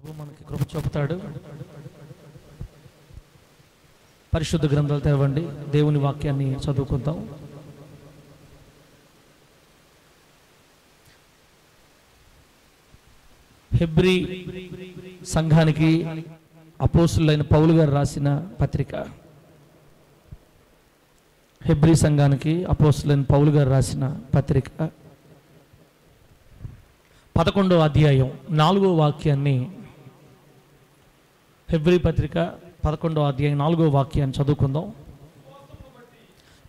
ప్రభు మనకి కృప చూపుతాడు. పరిశుద్ధ గ్రంథాలు తెరవండి, దేవుని వాక్యాన్ని చదువుకుందాం. హెబ్రీ సంఘానికి అపోస్తులైన పౌలు గారు రాసిన పత్రిక. హెబ్రీ సంఘానికి అపోస్తులైన పౌలు గారు రాసిన పత్రిక 11వ అధ్యాయం 4వ వాక్యాన్ని, హెబ్రీ పత్రిక 11వ అధ్యాయం 4వ వాక్యాన్ని చదువుకుందాం.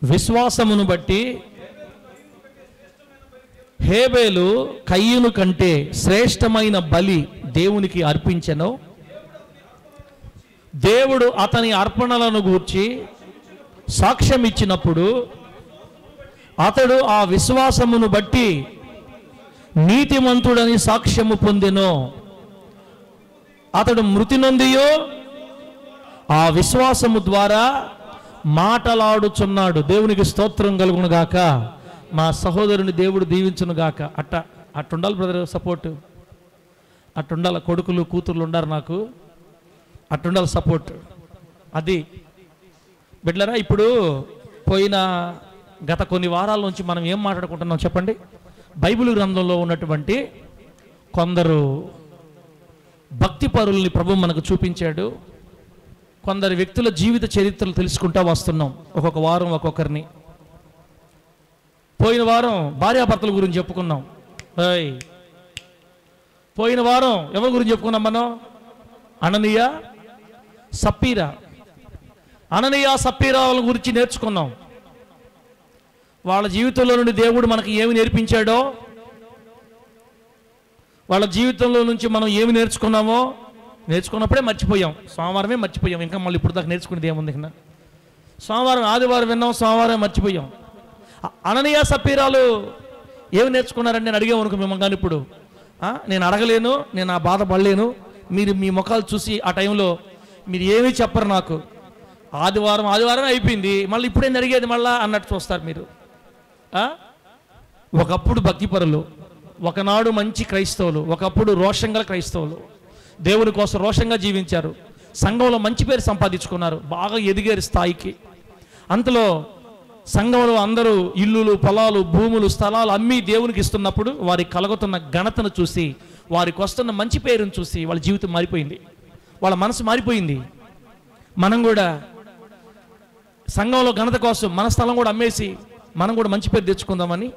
విశ్వాసమును బట్టి హేబేలు కయ్యూను కంటే శ్రేష్టమైన బలి దేవునికి అర్పించెను. దేవుడు అతని అర్పణలను గూర్చి సాక్ష్యం ఇచ్చినప్పుడు అతడు ఆ విశ్వాసమును బట్టి నీతిమంతుడని సాక్ష్యము పొందెను. అతడు మృతి నొందియో ఆ విశ్వాసము ద్వారా మాటలాడుచున్నాడు. దేవునికి స్తోత్రం కలుగును గాక. మా సహోదరుని దేవుడు దీవించును గాక. అట్టుండాలి బ్రదర్, సపోర్ట్ అట్టుండాలి. కొడుకులు కూతుర్లు ఉండారు నాకు, అట్టుండాలి సపోర్ట్. అది బిడ్డలారా, ఇప్పుడు పోయిన గత కొన్ని వారాల నుంచి మనం ఏం మాట్లాడుకుంటున్నాం చెప్పండి? బైబిల్ గ్రంథంలో ఉన్నటువంటి కొందరు భక్తి పరుల్ని ప్రభు మనకు చూపించాడు. కొందరు వ్యక్తుల జీవిత చరిత్రలు తెలుసుకుంటూ వస్తున్నాం, ఒక్కొక్క వారం ఒక్కొక్కరిని. పోయిన వారం భార్యాభర్తల గురించి చెప్పుకున్నాం. పోయిన వారం ఎవరి గురించి చెప్పుకున్నాం మనం? అననీయ సప్పీరా. అననీయ సప్పీరాల గురించి నేర్చుకున్నాం. వాళ్ళ జీవితంలో నుండి దేవుడు మనకి ఏమి నేర్పించాడో, వాళ్ళ జీవితంలో నుంచి మనం ఏమి నేర్చుకున్నామో నేర్చుకున్నప్పుడే మర్చిపోయాం. సోమవారమే మర్చిపోయాం. ఇంకా మళ్ళీ ఇప్పుడు దాకా నేర్చుకునేది ఏముంది? సోమవారం ఆదివారం విన్నాం, సోమవారం మర్చిపోయాం. అననీయ సప్పీరాలు ఏమి నేర్చుకున్నారని నేను అడిగాను అనుకో మిమ్మల్ని. కానీ ఇప్పుడు నేను అడగలేను, నేను ఆ బాధపడలేను. మీరు మీ ముఖాలు చూసి ఆ టైంలో మీరు ఏమీ చెప్పరు నాకు. ఆదివారం అయిపోయింది, మళ్ళీ ఇప్పుడేం జరిగేది మళ్ళా అన్నట్టు చూస్తారు మీరు. ఒకప్పుడు భక్తిపరులు, ఒకనాడు మంచి క్రైస్తవులు, ఒకప్పుడు రోషంగా క్రైస్తవులు, దేవుని కోసం రోషంగా జీవించారు, సంఘంలో మంచి పేరు సంపాదించుకున్నారు, బాగా ఎదిగారు స్థాయికి. అంతలో సంఘంలో అందరూ ఇల్లులు, పొలాలు, భూములు, స్థలాలు అమ్మి దేవునికి ఇస్తున్నప్పుడు వారికి కలుగుతున్న ఘనతను చూసి, వారికి వస్తున్న మంచి పేరును చూసి వాళ్ళ జీవితం మారిపోయింది, వాళ్ళ మనసు మారిపోయింది. మనం కూడా సంఘంలో ఘనత కోసం మన స్థలం కూడా అమ్మేసి మనం కూడా మంచి పేరు తెచ్చుకుందామని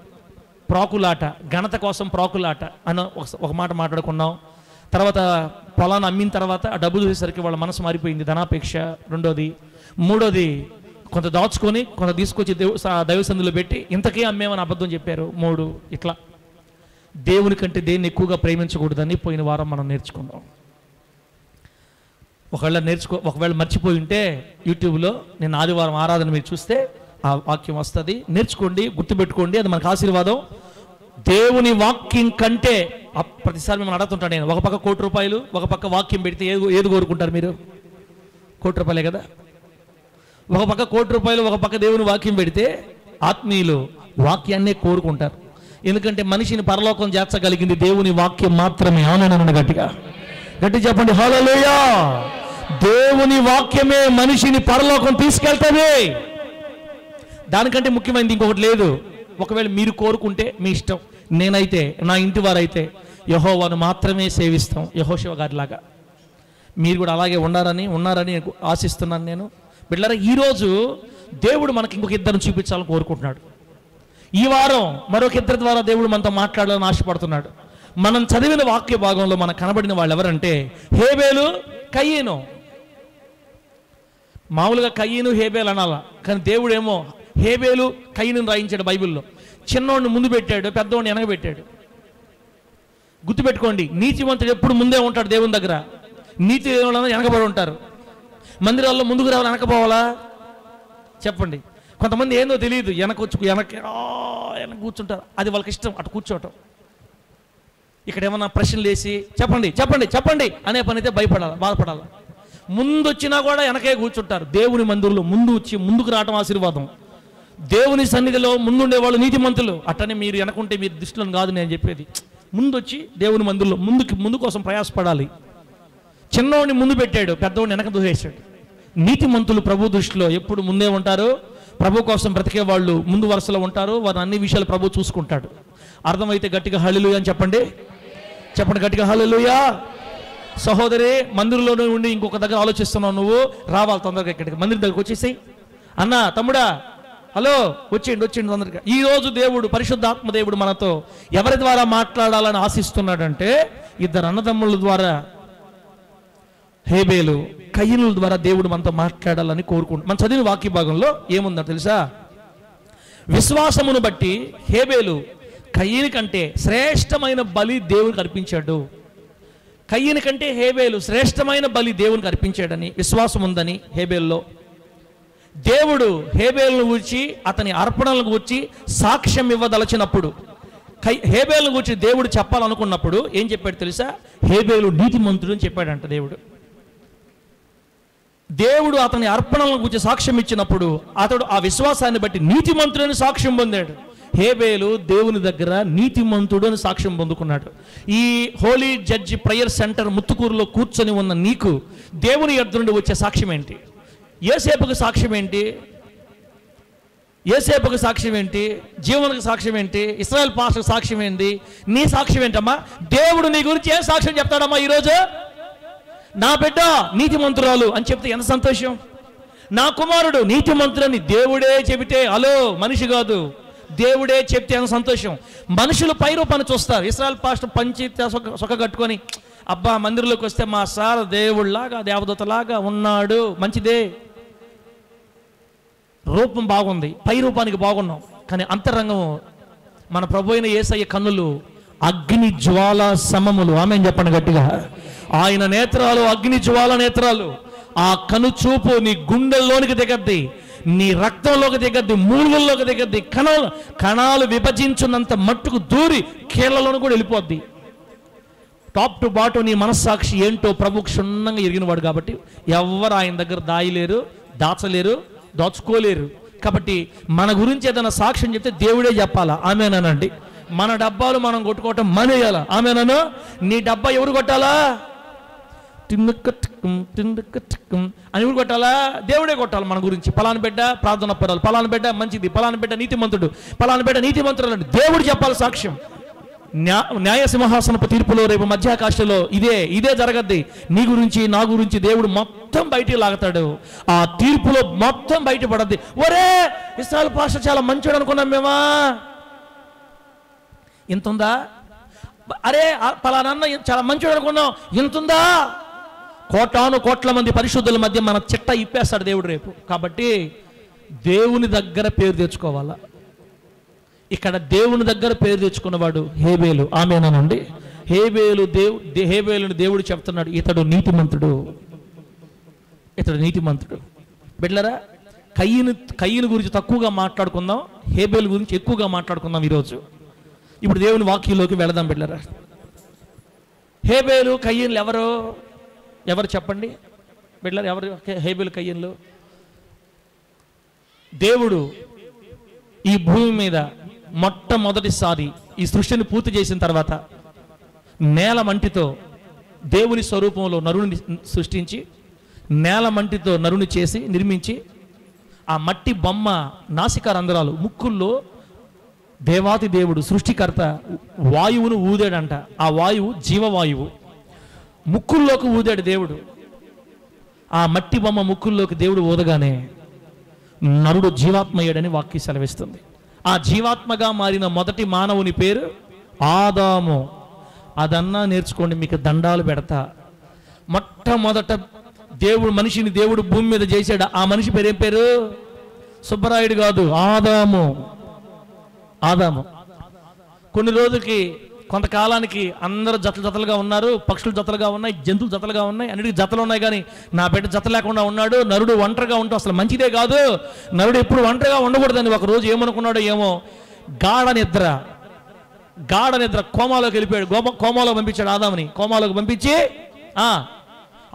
ప్రాకులాట, ఘనత కోసం ప్రాకులాట అని ఒక మాట మాట్లాడుకున్నాం. తర్వాత పొలాన్ని అమ్మిన తర్వాత ఆ డబ్బు చూసేసరికి వాళ్ళ మనసు మారిపోయింది, ధనాపేక్ష. రెండోది, మూడోది కొంత దాచుకొని కొంత తీసుకొచ్చి దైవసంధిలో పెట్టి ఇంతకే అమ్మేమని అబద్ధం చెప్పారు. 3 ఇట్లా దేవుని కంటే దేన్ని ఎక్కువగా ప్రేమించకూడదని పోయిన వారం మనం నేర్చుకుందాం. ఒకవేళ మర్చిపోయి ఉంటే యూట్యూబ్లో నేను ఆదివారం ఆరాధన మీరు చూస్తే ఆ వాక్యం వస్తుంది, నేర్చుకోండి, గుర్తుపెట్టుకోండి. అది మనకు ఆశీర్వాదం. దేవుని వాక్యం కంటే ప్రతిసారి మిమ్మల్ని అడుగుతుంటాను నేను, ఒక పక్క ₹1,00,00,000, ఒక పక్క వాక్యం పెడితే ఏది కోరుకుంటారు మీరు? ₹1,00,00,000 కదా. ఒక పక్క ₹1,00,00,000, ఒక పక్క దేవుని వాక్యం పెడితే ఆత్మీయులు వాక్యాన్నే కోరుకుంటారు. ఎందుకంటే మనిషిని పరలోకం చేర్చగలిగింది దేవుని వాక్యం మాత్రమే. ఆనందం గట్టిగా చెప్పండి హల్లెలూయా. దేవుని వాక్యమే మనిషిని పరలోకం తీసుకెళ్తుంది. దానికంటే ముఖ్యమైనది ఇంకొకటి లేదు. ఒకవేళ మీరు కోరుకుంటే మీ ఇష్టం. నేనైతే, నా ఇంటి వారైతే యెహోవాను మాత్రమే సేవిస్తాం, యెహోషువ గారిలాగా. మీరు కూడా అలాగే ఉన్నారని ఆశిస్తున్నాను నేను. బిడ్డలారా, ఈరోజు దేవుడు మనకి ఇంకొక ఇద్దరిని చూపించాలని కోరుకుంటున్నాడు. ఈ వారం మరొక ఇద్దరి ద్వారా దేవుడు మనతో మాట్లాడాలని ఆశపడుతున్నాడు. మనం చదివిన వాక్య భాగంలో మనకు కనబడిన వాళ్ళు ఎవరంటే హేబేలు, కయ్యను. మామూలుగా కయ్యను, హేబేలు అనాలా, కానీ దేవుడేమో హేబేలు, కయ్యను రాయించాడు బైబిల్లో. చిన్నోడిని ముందు పెట్టాడు, పెద్దోడిని వెనకబెట్టాడు. గుర్తుపెట్టుకోండి, నీతివంతుడు ఎప్పుడు ముందే ఉంటాడు దేవుని దగ్గర. నీతి వెనకబడి ఉంటారు. మందిరాల్లో ముందుకు రావాలి, వెనకపోవాలా చెప్పండి? కొంతమంది ఏందో తెలియదు, వెనక కూర్చుంటారు. అది వాళ్ళకి ఇష్టం, అటు కూర్చోవటం. ఇక్కడ ఏమన్నా ప్రశ్నలు వేసి చెప్పండి అనే పని అయితే బాధపడాలి. ముందు వచ్చినా కూడా వెనకే కూర్చుంటారు. దేవుని మందిరంలో ముందు వచ్చి ముందుకు రావటం ఆశీర్వాదం. దేవుని సన్నిధిలో ముందుండే వాళ్ళు నీతిమంతులు. అట్టనే మీరు వెనకుంటే మీరు దృష్టిలో కాదు నేను చెప్పేది. ముందు వచ్చి దేవుని మందిరంలో ముందు కోసం ప్రయాసపడాలి. చిన్నవాడిని ముందు పెట్టాడు, పెద్దవాడిని వెనక దూరేశాడు. నీతిమంతులు ప్రభు దృష్టిలో ఎప్పుడు ముందే ఉంటారు. ప్రభు కోసం బ్రతికే వాళ్ళు ముందు వరుసలో ఉంటారు. వారు అన్ని విషయాలు ప్రభు చూసుకుంటాడు. అర్థమైతే గట్టిగా హల్లెలూయా అని చెప్పండి. చెప్పండి గట్టిగా హల్లెలూయా. సహోదరి, మందిరంలోనే ఉండి ఇంకొక దగ్గర ఆలోచిస్తున్నావు, నువ్వు రావాలి తొందరగా ఇక్కడికి, మందిరం దగ్గరకు వచ్చేసాయి. అన్న, తమ్ముడా, హలో, వచ్చేయండి తొందరగా. ఈరోజు దేవుడు, పరిశుద్ధాత్మ దేవుడు మనతో ఎవరి ద్వారా మాట్లాడాలని ఆశిస్తున్నాడంటే, ఇద్దరు అన్నదమ్ముల ద్వారా, హేబేలు కయీనుల ద్వారా దేవుడు మనతో మాట్లాడాలని కోరుకుంటున్నాడు. మనం చదివిన వాక్య భాగంలో ఏముందో తెలుసా? విశ్వాసమును బట్టి హేబేలు కయీను కంటే శ్రేష్టమైన బలి దేవునికి అర్పించాడు. కయీను కంటే హేబేలు శ్రేష్టమైన బలి దేవునికి అర్పించాడని విశ్వాసం ఉందని హేబేల్లో. దేవుడు హేబేలును గూర్చి, అతని అర్పణలను గూర్చి సాక్ష్యం ఇవ్వదలచినప్పుడు, హేబేలును గూర్చి దేవుడు చెప్పాలనుకున్నప్పుడు ఏం చెప్పాడు తెలుసా? హేబేలు నీతిమంతుడు అని చెప్పాడంట దేవుడు. దేవుడు అతని అర్పణలను గురించి సాక్ష్యం ఇచ్చినప్పుడు అతడు ఆ విశ్వాసాన్ని బట్టి నీతిమంతుడని సాక్ష్యం పొందాడు. హేబేలు దేవుని దగ్గర నీతిమంతుడు అని సాక్ష్యం పొందుకున్నాడు. ఈ హోలీ జడ్జి ప్రేయర్ సెంటర్ ముత్తుకూరులో కూర్చొని ఉన్న నీకు దేవుని యొద్ద నుండి వచ్చే సాక్ష్యం ఏంటి? యోసేపుకు సాక్ష్యం ఏంటి? యోసేపుకు సాక్ష్యం ఏంటి? జీవనకు సాక్ష్యం ఏంటి? ఇశ్రాయేల్ పాస్టర్కు సాక్ష్యం ఏంటి? నీ సాక్ష్యం ఏంటమ్మా? దేవుడు నీ గురించి ఏం సాక్ష్యం చెప్తాడమ్మా ఈరోజు? నా బిడ్డ నీతిమంతురాలు అని చెప్తే ఎంత సంతోషం. నా కుమారుడు నీతిమంతుడని దేవుడే చెబితే, హలో, మనిషి కాదు, దేవుడే చెప్తే ఎంత సంతోషం. మనుషులు పై రూపాన్ని చూస్తారు. ఇశ్రాయేల్ పాస్టర్ పంచి సొక్క కట్టుకొని, అబ్బా మందిరంలోకి వస్తే మా సార్ దేవుళ్ళలాగా దేవదూతలాగా ఉన్నాడు, మంచిదే, రూపం బాగుంది, పై రూపానికి బాగున్నాం. కానీ అంతరంగం, మన ప్రభు అయిన యేసయ్య కన్నులు అగ్ని జ్వాల సమములు. ఆమేన్ చెప్పండి గట్టిగా. ఆయన నేత్రాలు అగ్ని జ్వాల నేత్రాలు. ఆ కను చూపు నీ గుండెల్లోనికి దిగద్ది, నీ రక్తంలోకి దిగద్ది, మూలుగుల్లోకి దిగద్ది, కణాలు విభజించున్నంత మట్టుకు దూరి కీళ్లలోనూ కూడా వెళ్ళిపోద్ది. టాప్ టు బాటం నీ మనస్సాక్షి ఏంటో ప్రభు క్షుణ్ణంగా ఎరిగినవాడు. కాబట్టి ఎవరు ఆయన దగ్గర దాయలేరు, దాచలేరు, దాచుకోలేరు. కాబట్టి మన గురించి ఏదైనా సాక్ష్యం చెప్తే దేవుడే చెప్పాలా? ఆమేనండి. మన డబ్బాలు మనం కొట్టుకోవటం మానేయాలా? ఆమేనను. నీ డబ్బా ఎవరు కొట్టాలా? అని ఎవరు కొట్టాలా? దేవుడే కొట్టాలి మన గురించి. పలానా బిడ్డ ప్రార్థన పడాలి, పలానా బిడ్డ మంచిది, పలానా బిడ్డ నీతిమంతుడు, పలానా బిడ్డ నీతిమంతుడు అంటే దేవుడు చెప్పాలి సాక్ష్యం. న్యాయ సింహాసనపు తీర్పులో రేపు మధ్యాకాశలో ఇదే జరగద్ది. నీ గురించి, నా గురించి దేవుడు మొత్తం బయటికి లాగుతాడు. ఆ తీర్పులో మొత్తం బయటపడద్ది. ఒరే, ఇశ్రాయేల్ పాస్టర్ చాలా మంచోడు అనుకున్నాం మేమా, ఇంతుందా? అరే, పలానా చాలా మంచోడు అనుకున్నాం, ఇంతుందా? కోటాను కోట్ల మంది పరిశుద్ధుల మధ్య మన చిట్ట ఇప్పేస్తాడు దేవుడు రేపు. కాబట్టి దేవుని దగ్గర పేరు తెచ్చుకోవాలా. ఇక్కడ దేవుని దగ్గర పేరు తెచ్చుకున్నవాడు హేబేలు. ఆమేనండి. హేబేలుని దేవుడు చెప్తున్నాడు, ఇతడు నీతిమంతుడు, ఇతడు నీతిమంతుడు. బిడ్డలారా, కయీను గురించి తక్కువగా మాట్లాడుకుందాం, హేబేలు గురించి ఎక్కువగా మాట్లాడుకుందాం ఈరోజు. ఇప్పుడు దేవుని వాక్యంలోకి వెళదాం బిడ్డలారా. హేబేలు కయీనులు ఎవరు చెప్పండి బిడ్డలారా? ఎవరు హేబేలు కయీనులు? దేవుడు ఈ భూమి మీద మొట్టమొదటిసారి ఈ సృష్టిని పూర్తి చేసిన తర్వాత నేల మంటితో దేవుని స్వరూపంలో నరుని సృష్టించి, నేల మంటితో నరుని చేసి నిర్మించి, ఆ మట్టి బొమ్మ నాసికా రంధ్రాలు, ముక్కుల్లో దేవాతి దేవుడు సృష్టికర్త వాయువును ఊదాడంట. ఆ వాయువు జీవవాయువు. ముక్కుల్లోకి ఊదాడు దేవుడు. ఆ మట్టి బొమ్మ ముక్కుల్లోకి దేవుడు ఊదగానే నరుడు జీవాత్మయ్యాడని వాక్యం సెలవిస్తుంది. ఆ జీవాత్మగా మారిన మొదటి మానవుని పేరు ఆదాము. అదన్నా నేర్చుకోండి, మీకు దండాలు పెడతా. మొట్టమొదట మనిషిని దేవుడు భూమి మీద చేశాడు. ఆ మనిషి పేరేం పేరు? సుబ్బరాయుడు కాదు, ఆదాము. కొన్ని రోజులకి, కొంతకాలానికి అందరూ జతలుగా ఉన్నారు. పక్షులు జతలుగా ఉన్నాయి, జంతువులు జతలుగా ఉన్నాయి, అన్నిటికీ జతలు ఉన్నాయి. కానీ నా బిడ్డ జత లేకుండా ఉన్నాడు. నరుడు ఒంటరిగా ఉంటూ అసలు మంచిదే కాదు. నరుడు ఎప్పుడు ఒంటరిగా ఉండకూడదని ఒక రోజు ఏమనుకున్నాడో ఏమో, గాఢ నిద్ర కోమాలోకి వెళ్ళిపోయాడు. కోమాలో పంపించాడు ఆదాముని. కోమాలోకి పంపించి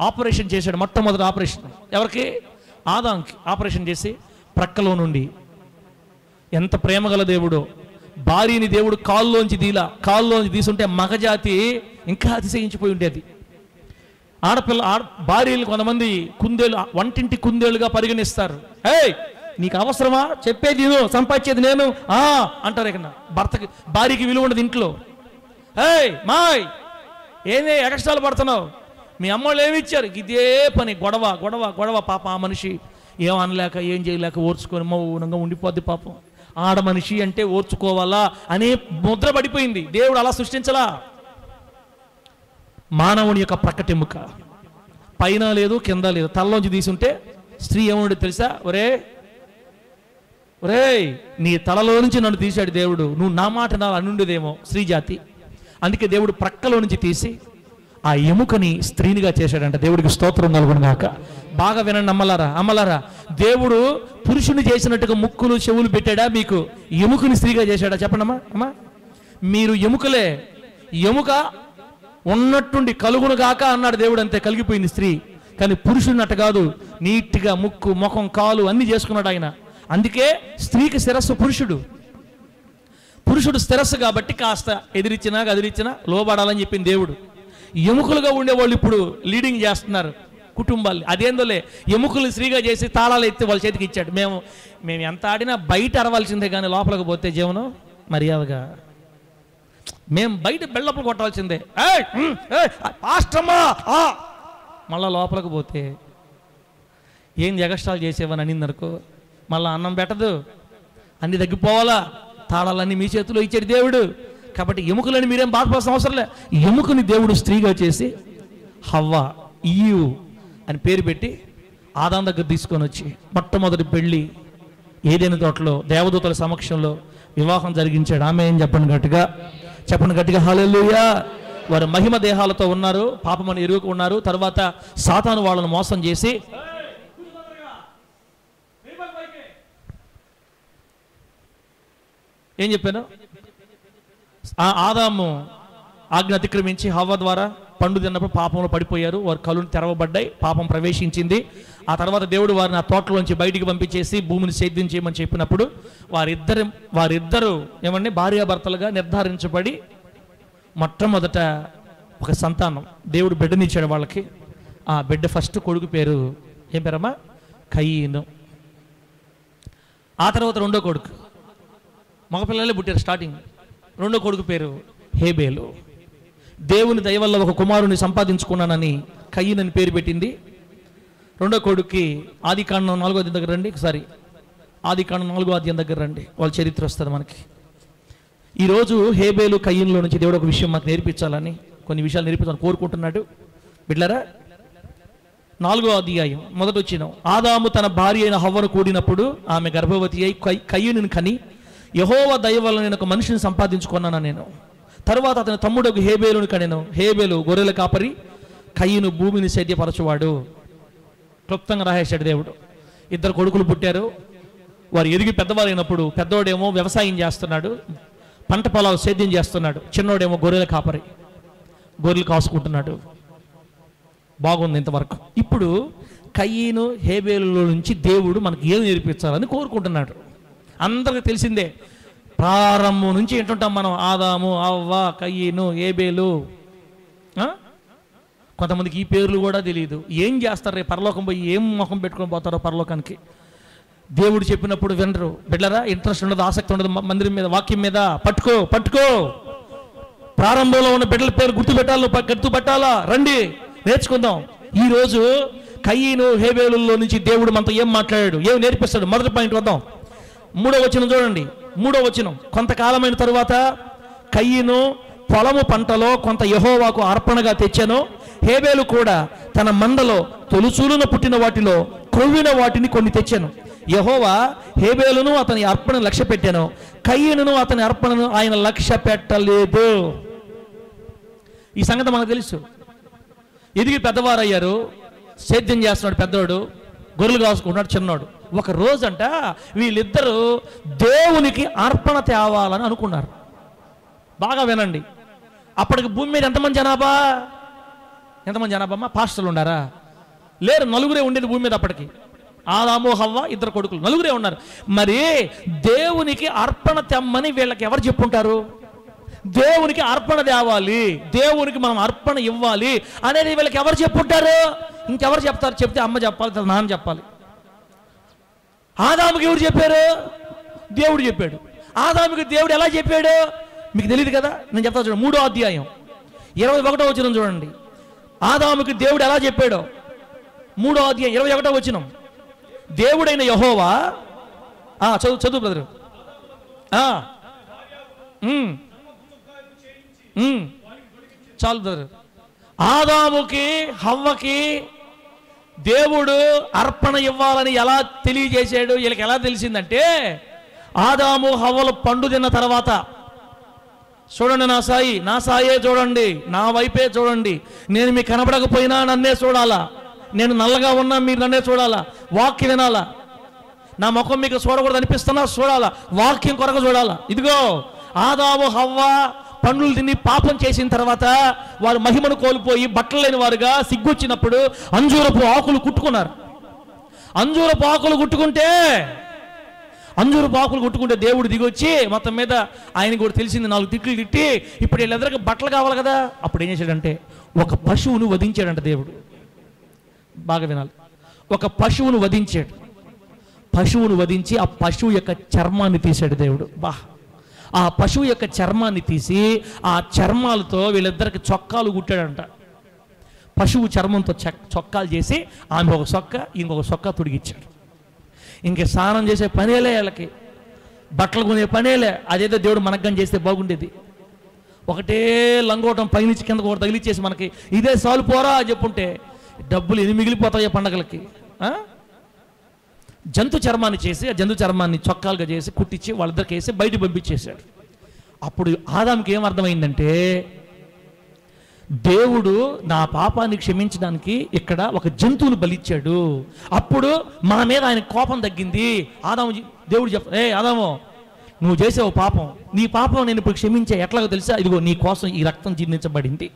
ఆపరేషన్ చేశాడు. మొట్టమొదటి ఆపరేషన్ ఎవరికి? ఆదాంకి ఆపరేషన్ చేసి ప్రక్కలో నుండి, ఎంత ప్రేమగల దేవుడు, భార్యని దేవుడు కాల్లోంచి తీసుంటే మగజాతి ఇంకా అతిశయించిపోయి ఉండేది. భార్యలు కొంతమంది కుందేలు, వంటింటి కుందేలుగా పరిగణిస్తారు. ఏయ్ నీకు అవసరమా, చెప్పేది నేను, సంపాదించేది నేను అంటారు. ఇక్కడ భార్యకి విలువ ఉండదు ఇంట్లో. ఏయ్ మాయ్ ఏంది ఎక్స్ట్రాలు పడుతున్నావు, మీ అమ్మోళ్ళు ఏమి ఇచ్చారు, ఇదే పని, గొడవ గొడవ గొడవ. పాప ఆ మనిషి ఏం అనలేక ఏం చేయలేక ఓర్చుకొని మౌనంగా ఉండిపోద్ది. పాపం ఆడ మనిషి అంటే ఓర్చుకోవాలా అనే ముద్ర పడిపోయింది. దేవుడు అలా సృష్టించలా. మానవుని యొక్క ప్రక్కటెముక పైన లేదు కింద లేదు, తలలోంచి తీసుంటే స్త్రీ ఏముండో తెలుసా? ఒరే ఒరే నీ తలలో నుంచి నన్ను తీశాడు దేవుడు, నువ్వు నా మాట నా అనుండేదేమో స్త్రీ జాతి. అందుకే దేవుడు ప్రక్కలో నుంచి తీసి ఆ ఎముకని స్త్రీనిగా చేశాడంట. దేవుడికి స్తోత్రం కలుగునుగాక. బాగా వినండి అమ్మలారా, దేవుడు పురుషుని చేసినట్టుగా ముక్కులు చెవులు పెట్టాడా? మీకు ఎముకని స్త్రీగా చేశాడా? చెప్పండి అమ్మా. మీరు ఎముకలే. ఎముక ఉన్నట్టుండి కలుగునుగాక అన్నాడు దేవుడు, అంతే, కలిగిపోయింది స్త్రీ. కానీ పురుషుని అట్ట కాదు, నీట్గా ముక్కు ముఖం కాలు అన్ని చేసుకున్నాడు ఆయన. అందుకే స్త్రీకి శిరస్సు పురుషుడు శిరస్సు కాబట్టి కాస్త ఎదిరించినా కదిరించినా లోబడాలని చెప్పింది దేవుడు. ఎముకలుగా ఉండేవాళ్ళు ఇప్పుడు లీడింగ్ చేస్తున్నారు కుటుంబాలు. అదేందోలే, ఎముకలు స్త్రీగా చేసి తాళాలు ఎత్తి వాళ్ళ చేతికి ఇచ్చాడు. మేము ఎంత ఆడినా బయట అరవాల్సిందే కానీ లోపలికి పోతే జీవనం మర్యాదగా మేము బయట బెళ్ళప్పుడు కొట్టాల్సిందే. మళ్ళా లోపలికి పోతే ఏం ఎగస్ట్రాలు చేసేవని అనిందనుకో, మళ్ళీ అన్నం పెట్టదు, అన్ని తగ్గిపోవాలా, తాళాలన్నీ మీ చేతిలో ఇచ్చాడు దేవుడు. కాబట్టి ఎముకలని మీరేం బాధపడాల్సిన అవసరం లే. ఎముకని దేవుడు స్త్రీగా చేసి హవ్వ ఈయు అని పేరు పెట్టి ఆదాం దగ్గర తీసుకొని వచ్చి మొట్టమొదటి పెళ్ళి ఏదైనా తోటలో దేవదూతల సమక్షంలో వివాహం జరిగించాడు. ఆమె ఏం చెప్పండి గట్టిగా హల్లెలూయా. వారు మహిమ దేహాలతో ఉన్నారు, పాపమని ఎరుగు ఉన్నారు. తర్వాత సాతాను వాళ్ళను మోసం చేసి ఏం చెప్పాను, ఆదాము ఆజ్ఞ అతిక్రమించి హవ్వ ద్వారా పండు తిన్నప్పుడు పాపంలో పడిపోయారు. వారి కళ్ళు తెరవబడ్డాయి, పాపం ప్రవేశించింది. ఆ తర్వాత దేవుడు వారిని ఆ తోటలోంచి బయటికి పంపించేసి భూమిని సేద్యం చేయమని చెప్పినప్పుడు వారిద్దరు ఏమండి భార్యాభర్తలుగా నిర్ధారించబడి మొట్టమొదట ఒక సంతానం దేవుడు బిడ్డనిచ్చాడు వాళ్ళకి. ఆ బిడ్డ ఫస్ట్ కొడుకు పేరు ఏం పేరమ్మా? కయీను. ఆ తర్వాత రెండో కొడుకు, మగపిల్లలే పుట్టారు స్టార్టింగ్. రెండో కొడుకు పేరు హేబేలు. దేవుని దయ వల్ల ఒక కుమారుని సంపాదించుకున్నానని కయీనని పేరు పెట్టింది. రెండో కొడుక్కి ఆదికాండం 4వ అధ్యాయం దగ్గర రండి. ఆదికాండం 4వ అధ్యాయం దగ్గర రండి, వాళ్ళ చరిత్ర వస్తుంది మనకి. ఈరోజు హేబేలు కయీనులో నుంచి దేవుడు ఒక విషయం మాకు నేర్పించాలని, కొన్ని విషయాలు నేర్పించాలని కోరుకుంటున్నాడు. బిడ్డలారా, 4వ అధ్యాయం మొదటి వచనం. ఆదాము తన భార్య అయిన హవ్వను కూడినప్పుడు ఆమె గర్భవతి అయి కయీనుని కని, యెహోవా దయ వల్ల నేను ఒక మనిషిని సంపాదించుకున్నాను నేను. తరువాత అతని తమ్ముడు హేబేలుని కనెను. హేబేలు గొర్రెల కాపరి, కయీను భూమిని సేద్యపరచువాడు. క్లుప్తంగా రాసేశాడు దేవుడు. ఇద్దరు కొడుకులు పుట్టారు. వారు ఎదిగి పెద్దవారైనప్పుడు పెద్దోడేమో వ్యవసాయం చేస్తున్నాడు, పంట పొలాలు సేద్యం చేస్తున్నాడు. చిన్నోడేమో గొర్రెల కాపరి, గొర్రెలు కాసుకుంటున్నాడు. బాగుంది ఇంతవరకు. ఇప్పుడు కయీను హేబేలులో నుంచి దేవుడు మనకి ఏం నేర్పించాలని కోరుకుంటున్నాడు. అందరికీ తెలిసిందే, ప్రారంభం నుంచి ఏంటుంటాం మనం, ఆదాము అవ్వ కయీను హేబేలు. కొంతమందికి ఈ పేర్లు కూడా తెలియదు. ఏం చేస్తారు రేపు పరలోకం పోయి ఏం ముఖం పెట్టుకొని పోతారో పరలోకానికి. దేవుడు చెప్పినప్పుడు వినరు. బిడ్డరా, ఇంట్రెస్ట్ ఉండదు, ఆసక్తి ఉండదు మందిరం మీద, వాక్యం మీద. పట్టుకో ప్రారంభంలో ఉన్న బిడ్డల పేరు గుర్తుపెట్టాలా. రండి నేర్చుకుందాం. ఈరోజు కయీను హేబేలులో నుంచి దేవుడు మనతో ఏం మాట్లాడాడు, ఏం నేర్పిస్తాడు? మొదటి పాయింట్ వద్దాం. 3వ వచనం చూడండి. 3వ వచనం. కొంతకాలమైన తరువాత కయీను పొలము పంటలో కొంత యెహోవాకు అర్పణగా తెచ్చాను. హేబేలు కూడా తన మందలో తొలుచూలున పుట్టిన వాటిలో కొవ్విన వాటిని కొన్ని తెచ్చాను. యెహోవా హేబేలును అతని అర్పణను లక్ష్య పెట్టాను, కయీనును అతని అర్పణను ఆయన లక్ష్య పెట్టలేదు. ఈ సంగతి మనకు తెలుసు. ఎదిగి పెద్దవారయ్యారు, సేద్యం చేస్తున్నాడు పెద్దోడు, గొర్రెలు కాసుకుంటున్నాడు చిన్నోడు. ఒక రోజంట వీళ్ళిద్దరూ దేవునికి అర్పణ తేవాలని అనుకున్నారు. బాగా వినండి. అప్పటికి భూమి మీద ఎంతమంది జనాభా అమ్మా? పాస్టర్లు ఉండారా? లేరు, నలుగురే ఉండేది భూమి మీద అప్పటికి. ఆదాము హవ్వ ఇద్దరు కొడుకులు, నలుగురే ఉన్నారు. మరి దేవునికి అర్పణ తెమ్మని వీళ్ళకి ఎవరు చెప్పుంటారు? దేవునికి అర్పణ తేవాలి, దేవునికి మనం అర్పణ ఇవ్వాలి అనేది వీళ్ళకి ఎవరు చెప్పుంటారు? ఇంకెవరు చెప్తారు? చెప్తే అమ్మ చెప్పాలి, నాన్న చెప్పాలి. ఆదాముకి ఎవరు చెప్పారు? దేవుడు చెప్పాడు. ఆదాముకి దేవుడు ఎలా చెప్పాడు మీకు తెలియదు కదా, నేను చెప్తాను చూడండి. 3వ అధ్యాయం 21వ వచనం చూడండి. ఆదాముకి దేవుడు ఎలా చెప్పాడో. 3వ అధ్యాయం 21వ వచనం. దేవుడైన యెహోవా, చదువు బ్రదరు. చాలు బ్రదర్. ఆదాముకి హవ్వకి దేవుడు అర్పణ ఇవ్వాలని ఎలా తెలియజేశాడు? వీళ్ళకి ఎలా తెలిసిందంటే, ఆదాము హవ్వలు పండు తిన్న తర్వాత, చూడండి నా సాయే చూడండి, నా వైపే చూడండి, నేను మీకు కనబడకపోయినా నన్నే చూడాలా, నేను నల్లగా ఉన్నా మీరు నన్నే చూడాలా, వాక్యం వినాలా, నా ముఖం మీకు చూడకూడదు అనిపిస్తున్నా చూడాలా, వాక్యం కొరకు చూడాలా. ఇదిగో ఆదాము హవ్వ పండ్లు తిని పాపం చేసిన తర్వాత వారు మహిమను కోల్పోయి బట్టలు లేని వారుగా సిగ్గొచ్చినప్పుడు అంజూరపు ఆకులు కుట్టుకున్నారు. అంజూరపు ఆకులు కుట్టుకుంటే దేవుడు దిగొచ్చి మొత్తం మీద ఆయన కూడా తెలిసింది 4 తిట్లు తిట్టి, ఇప్పుడు వీళ్ళెదరికి బట్టలు కావాలి కదా. అప్పుడు ఏం చేశాడంటే ఒక పశువును వధించాడంట దేవుడు. బాగా వినాలి. ఒక పశువును వధించాడు. పశువును వధించి ఆ పశువు యొక్క చర్మాన్ని తీశాడు దేవుడు. ఆ పశువు యొక్క చర్మాన్ని తీసి ఆ చర్మాలతో వీళ్ళిద్దరికి చొక్కాలు కుట్టాడంట. పశువు చర్మంతో చొక్కాలు చేసి ఆమె ఒక చొక్క ఇంకొక చొక్కా తొడిగిచ్చాడు. ఇంక స్నానం చేసే పనేలే, వాళ్ళకి బట్టలు కొనే పనేలే. అదేదో దేవుడు మనగ్గం చేస్తే బాగుండేది. ఒకటే లంగోటం పైనుంచి కింద ఒకటి తగిలిచ్చేసి మనకి ఇదే సాలు పోరా చెప్పుంటే డబ్బులు ఎన్ని మిగిలిపోతాయో పండగలకి. జంతు చర్మాన్ని చేసి ఆ జంతు చర్మాన్ని చొక్కాలుగా చేసి కుట్టించి వాళ్ళిద్దరికి వేసి బయట పంపించేశాడు. అప్పుడు ఆదాముకి ఏం అర్థమైందంటే, దేవుడు నా పాపాన్ని క్షమించడానికి ఇక్కడ ఒక జంతువును బలిచ్చాడు. అప్పుడు మన మీద ఆయన కోపం తగ్గింది. దేవుడు ఆదాము నువ్వు చేసావు పాపం, నీ పాపం నేను ఇప్పుడు క్షమించే. ఎట్లాగో తెలుసా? ఇదిగో నీ కోసం ఈ రక్తం చిందించబడింది,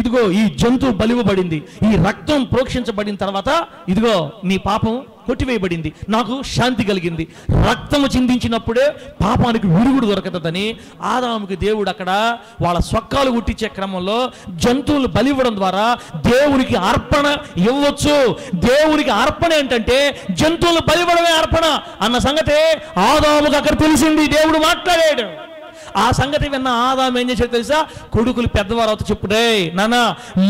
ఇదిగో ఈ జంతువు బలివ్వబడింది, ఈ రక్తం ప్రోక్షించబడిన తర్వాత ఇదిగో నీ పాపం కొట్టివేయబడింది, నాకు శాంతి కలిగింది. రక్తము చిందించినప్పుడే పాపానికి విరుగుడు దొరకదని ఆదాముకి దేవుడు అక్కడ వాళ్ళ సొక్కాలు గుట్టించే క్రమంలో జంతువులు బలివ్వడం ద్వారా దేవునికి అర్పణ ఇవ్వచ్చు. దేవునికి అర్పణ ఏంటంటే జంతువులు బలివ్వడమే అర్పణ అన్న సంగతి ఆదాముకి అక్కడ తెలిసింది. దేవుడు మాట్లాడాడు. ఆ సంగతి విన్న ఆదాము ఏం చేశాడు తెలుసా? కొడుకులు పెద్దవారు అవుతూ చెప్పుడే, నాన్న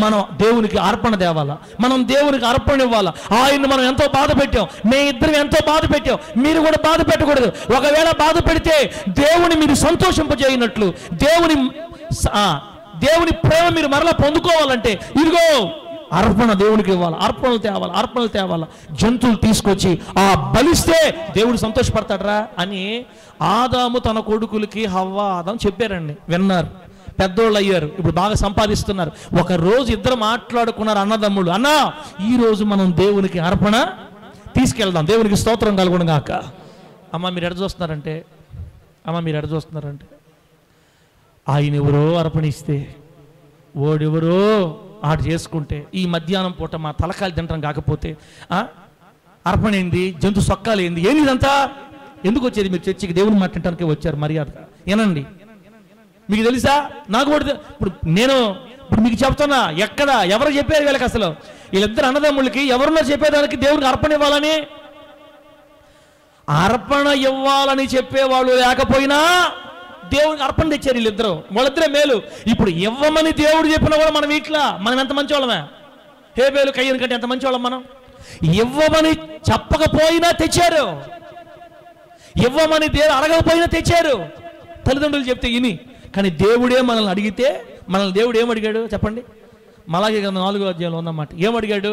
మనం దేవునికి అర్పణ తేవాలా, మనం దేవునికి అర్పణ ఇవ్వాలా. ఆయన్ని మనం ఎంతో బాధ పెట్టాం, మే ఇద్దరం ఎంతో బాధ పెట్టాం, మీరు కూడా బాధ పెట్టకూడదు. ఒకవేళ బాధ పెడితే దేవుని మీరు సంతోషింపజేయనట్లు, దేవుని ప్రేమ మీరు మరలా పొందుకోవాలంటే ఇదిగో అర్పణ దేవునికి ఇవ్వాలి, అర్పణలు తేవాలా. జంతువులు తీసుకొచ్చి బలిస్తే దేవుడు సంతోషపడతాడరా అని ఆదాము తన కొడుకులకి హవ్వ ఆదాము చెప్పారండి. విన్నారు, పెద్దోళ్ళు అయ్యారు, ఇప్పుడు బాగా సంపాదిస్తున్నారు. ఒక రోజు ఇద్దరు మాట్లాడుకున్నారు అన్నదమ్ముళ్ళు, అన్నా ఈ రోజు మనం దేవునికి అర్పణ తీసుకెళ్దాం, దేవునికి స్తోత్రం కలుగును గాక. అమ్మ మీరు ఎడ చూస్తున్నారంటే ఆయన ఎవరో అర్పణ ఇస్తే ఓడెవరో ఆడు చేసుకుంటే ఈ మధ్యాహ్నం పూట మా తలకాయలు తింటాం కాకపోతే అర్పణ ఏంది, జంతు సొక్కాలు ఏంది, ఏంది ఇదంతా? ఎందుకు వచ్చేది? మీరు చర్చికి దేవుని మాట్లాడటానికే వచ్చారు మర్యాదగా. ఏనండి మీకు తెలుసా? నాకు కూడా ఇప్పుడు మీకు చెప్తున్నా, ఎవరు చెప్పారు వీళ్ళకి? అసలు వీళ్ళిద్దరు అన్నదమ్ములకి ఎవరున్నా చెప్పేదానికి దేవునికి అర్పణ ఇవ్వాలని, అర్పణ ఇవ్వాలని చెప్పేవాళ్ళు లేకపోయినా దేవునికి అర్పణ తెచ్చారు వీళ్ళిద్దరు. వాళ్ళిద్దరే మేలు. ఇప్పుడు ఇవ్వమని దేవుడు చెప్పినా కూడా మనం మనం ఎంత మంచి వాళ్ళమే, హేబేలు కయ్యను కంటే ఎంత మంచి వాళ్ళం మనం. ఇవ్వమని చెప్పకపోయినా తెచ్చారు, ఇవ్వమని దేవుడు అడగకపోయినా తెచ్చారు. తల్లిదండ్రులు చెప్తే ఇని, కానీ దేవుడే మనల్ని అడిగితే మనల్ని దేవుడు ఏమడిగాడు చెప్పండి? మలాకి 4వ అధ్యాయంలో ఉందన్నమాట. ఏమడిగాడు?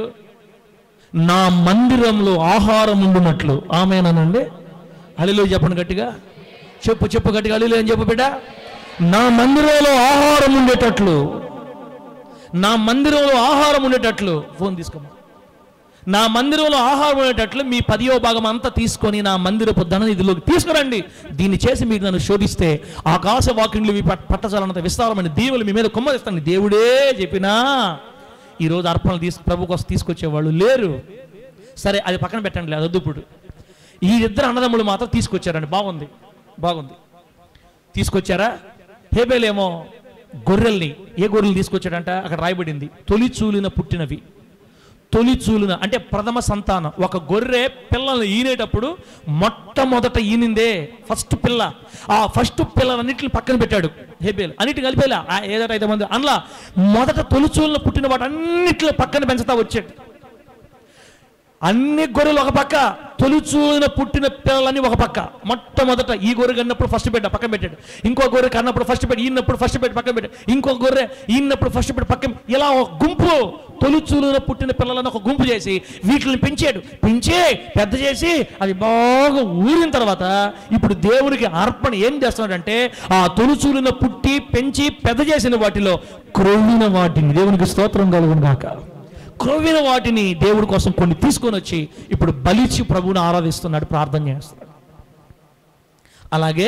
నా మందిరంలో ఆహారం ఉండునట్లు. ఆమేనండి, హల్లెలూయా చెప్పండి గట్టిగా, చెప్పు గట్టిగా హల్లెలూయా అని చెప్పు బిడ్డ. నా మందిరంలో ఆహారం ఉండేటట్లు ఫోన్ తీసుకోమా. నా మందిరంలో ఆహారం ఉండేటట్లు మీ 10వ భాగం అంతా తీసుకొని నా మందిరపు ధననిధిలోకి తీసుకురండి. దీన్ని చేసి మీరు నన్ను శోధిస్తే ఆకాశ వాకిండ్లు పట్టచాలన్నంత విస్తారమైన దీవులు మీ మీద కుమ్మరిస్తాను. దేవుడే చెప్పినా ఈరోజు అర్పణలు ప్రభు కోసం తీసుకొచ్చేవాళ్ళు లేరు. సరే అది పక్కన పెట్టండి, అది వద్దు. ఇప్పుడు ఈ ఇద్దరు అన్నదమ్ములు మాత్రం తీసుకొచ్చారండి. బాగుంది. తీసుకొచ్చారా? హేబేలేమో గొర్రెల్ని, ఏ గొర్రెలు తీసుకొచ్చాడంట, అక్కడ రాయబడింది తొలిచూలిన పుట్టినవి. తొలిచూలిన అంటే ప్రథమ సంతానం. ఒక గొర్రె పిల్లల్ని ఈనేటప్పుడు మొట్టమొదట ఈనిందే ఫస్ట్ పిల్ల. ఆ ఫస్ట్ పిల్లలన్నింటిని పక్కన పెట్టాడు హేబేలు. అన్నిటి కలిపేలా ఏదో 5 మంది అందులో మొదట తొలిచూలిన పుట్టిన వాటి అన్నింటిలో పక్కన పెంచుతా వచ్చాడు. అన్ని గొర్రెలు ఒక పక్క, తొలిచూలిన పుట్టిన పిల్లలన్నీ ఒక పక్క. మొట్టమొదట ఈ గొర్రె కన్నప్పుడు ఫస్ట్ పెట్ట పక్కన పెట్టాడు, ఇంకో గొర్రె కన్నప్పుడు ఫస్ట్ పెట్టి, ఈనప్పుడు ఫస్ట్ పెట్టి పక్కన పెట్టాడు, ఇంకో గొర్రె ఈనప్పుడు ఫస్ట్ పెట్టి పక్కన. ఇలా ఒక గుంపు, తొలిచూలిన పుట్టిన పిల్లలను ఒక గుంపు చేసి వీటిని పెంచి పెద్ద చేసి అవి బాగా ఊరిన తర్వాత ఇప్పుడు దేవునికి అర్పణ ఏం చేస్తున్నాడంటే, ఆ తొలిచూలిన పుట్టి పెంచి పెద్ద చేసిన వాటిలో క్రొవ్విన వాటిని, దేవునికి స్తోత్రం కలుగును గాక, క్రొవ్విన వాటిని దేవుడి కోసం కొన్ని తీసుకొని వచ్చి ఇప్పుడు బలిచి ప్రభువుని ఆరాధిస్తున్నాడు, ప్రార్థన చేస్తున్నాడు. అలాగే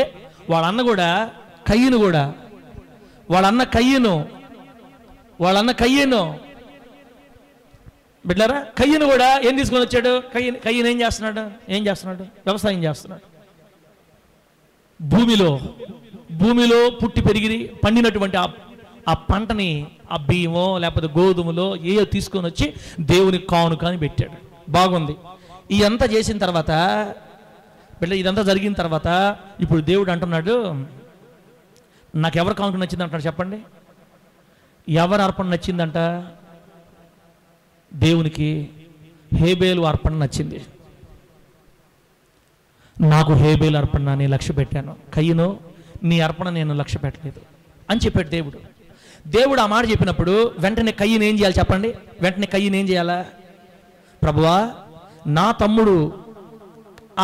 వాళ్ళన్న కూడా, కయ్యను కూడా, వాళ్ళన్న కయ్యను బిడ్డారా, కయ్యను కూడా ఏం తీసుకొని వచ్చాడు? కయ్యను ఏం చేస్తున్నాడు? వ్యవసాయం చేస్తున్నాడు. భూమిలో పుట్టి పెరిగి పండినటువంటి ఆ పంటని, ఆ బియ్యమో లేకపోతే గోధుమలో ఏయో తీసుకొని వచ్చి దేవునికి కానుక అని పెట్టాడు. బాగుంది. ఇదంతా చేసిన తర్వాత ఇదంతా జరిగిన తర్వాత ఇప్పుడు దేవుడు అంటున్నాడు, నాకు ఎవరు కానుక నచ్చింది అంటాడు చెప్పండి? ఎవరు అర్పణ నచ్చిందంట? దేవునికి హేబేలు అర్పణ నచ్చింది. నాకు హేబేలు అర్పణ నేను లక్ష్య పెట్టాను, కయ్యను నీ అర్పణ నేను లక్ష్య పెట్టలేదు అని చెప్పాడు దేవుడు. దేవుడు ఆ మాట చెప్పినప్పుడు వెంటనే కయ్యను ఏం చేయాలి చెప్పండి? వెంటనే కయ్యను ఏం చేయాలా? ప్రభువా, నా తమ్ముడు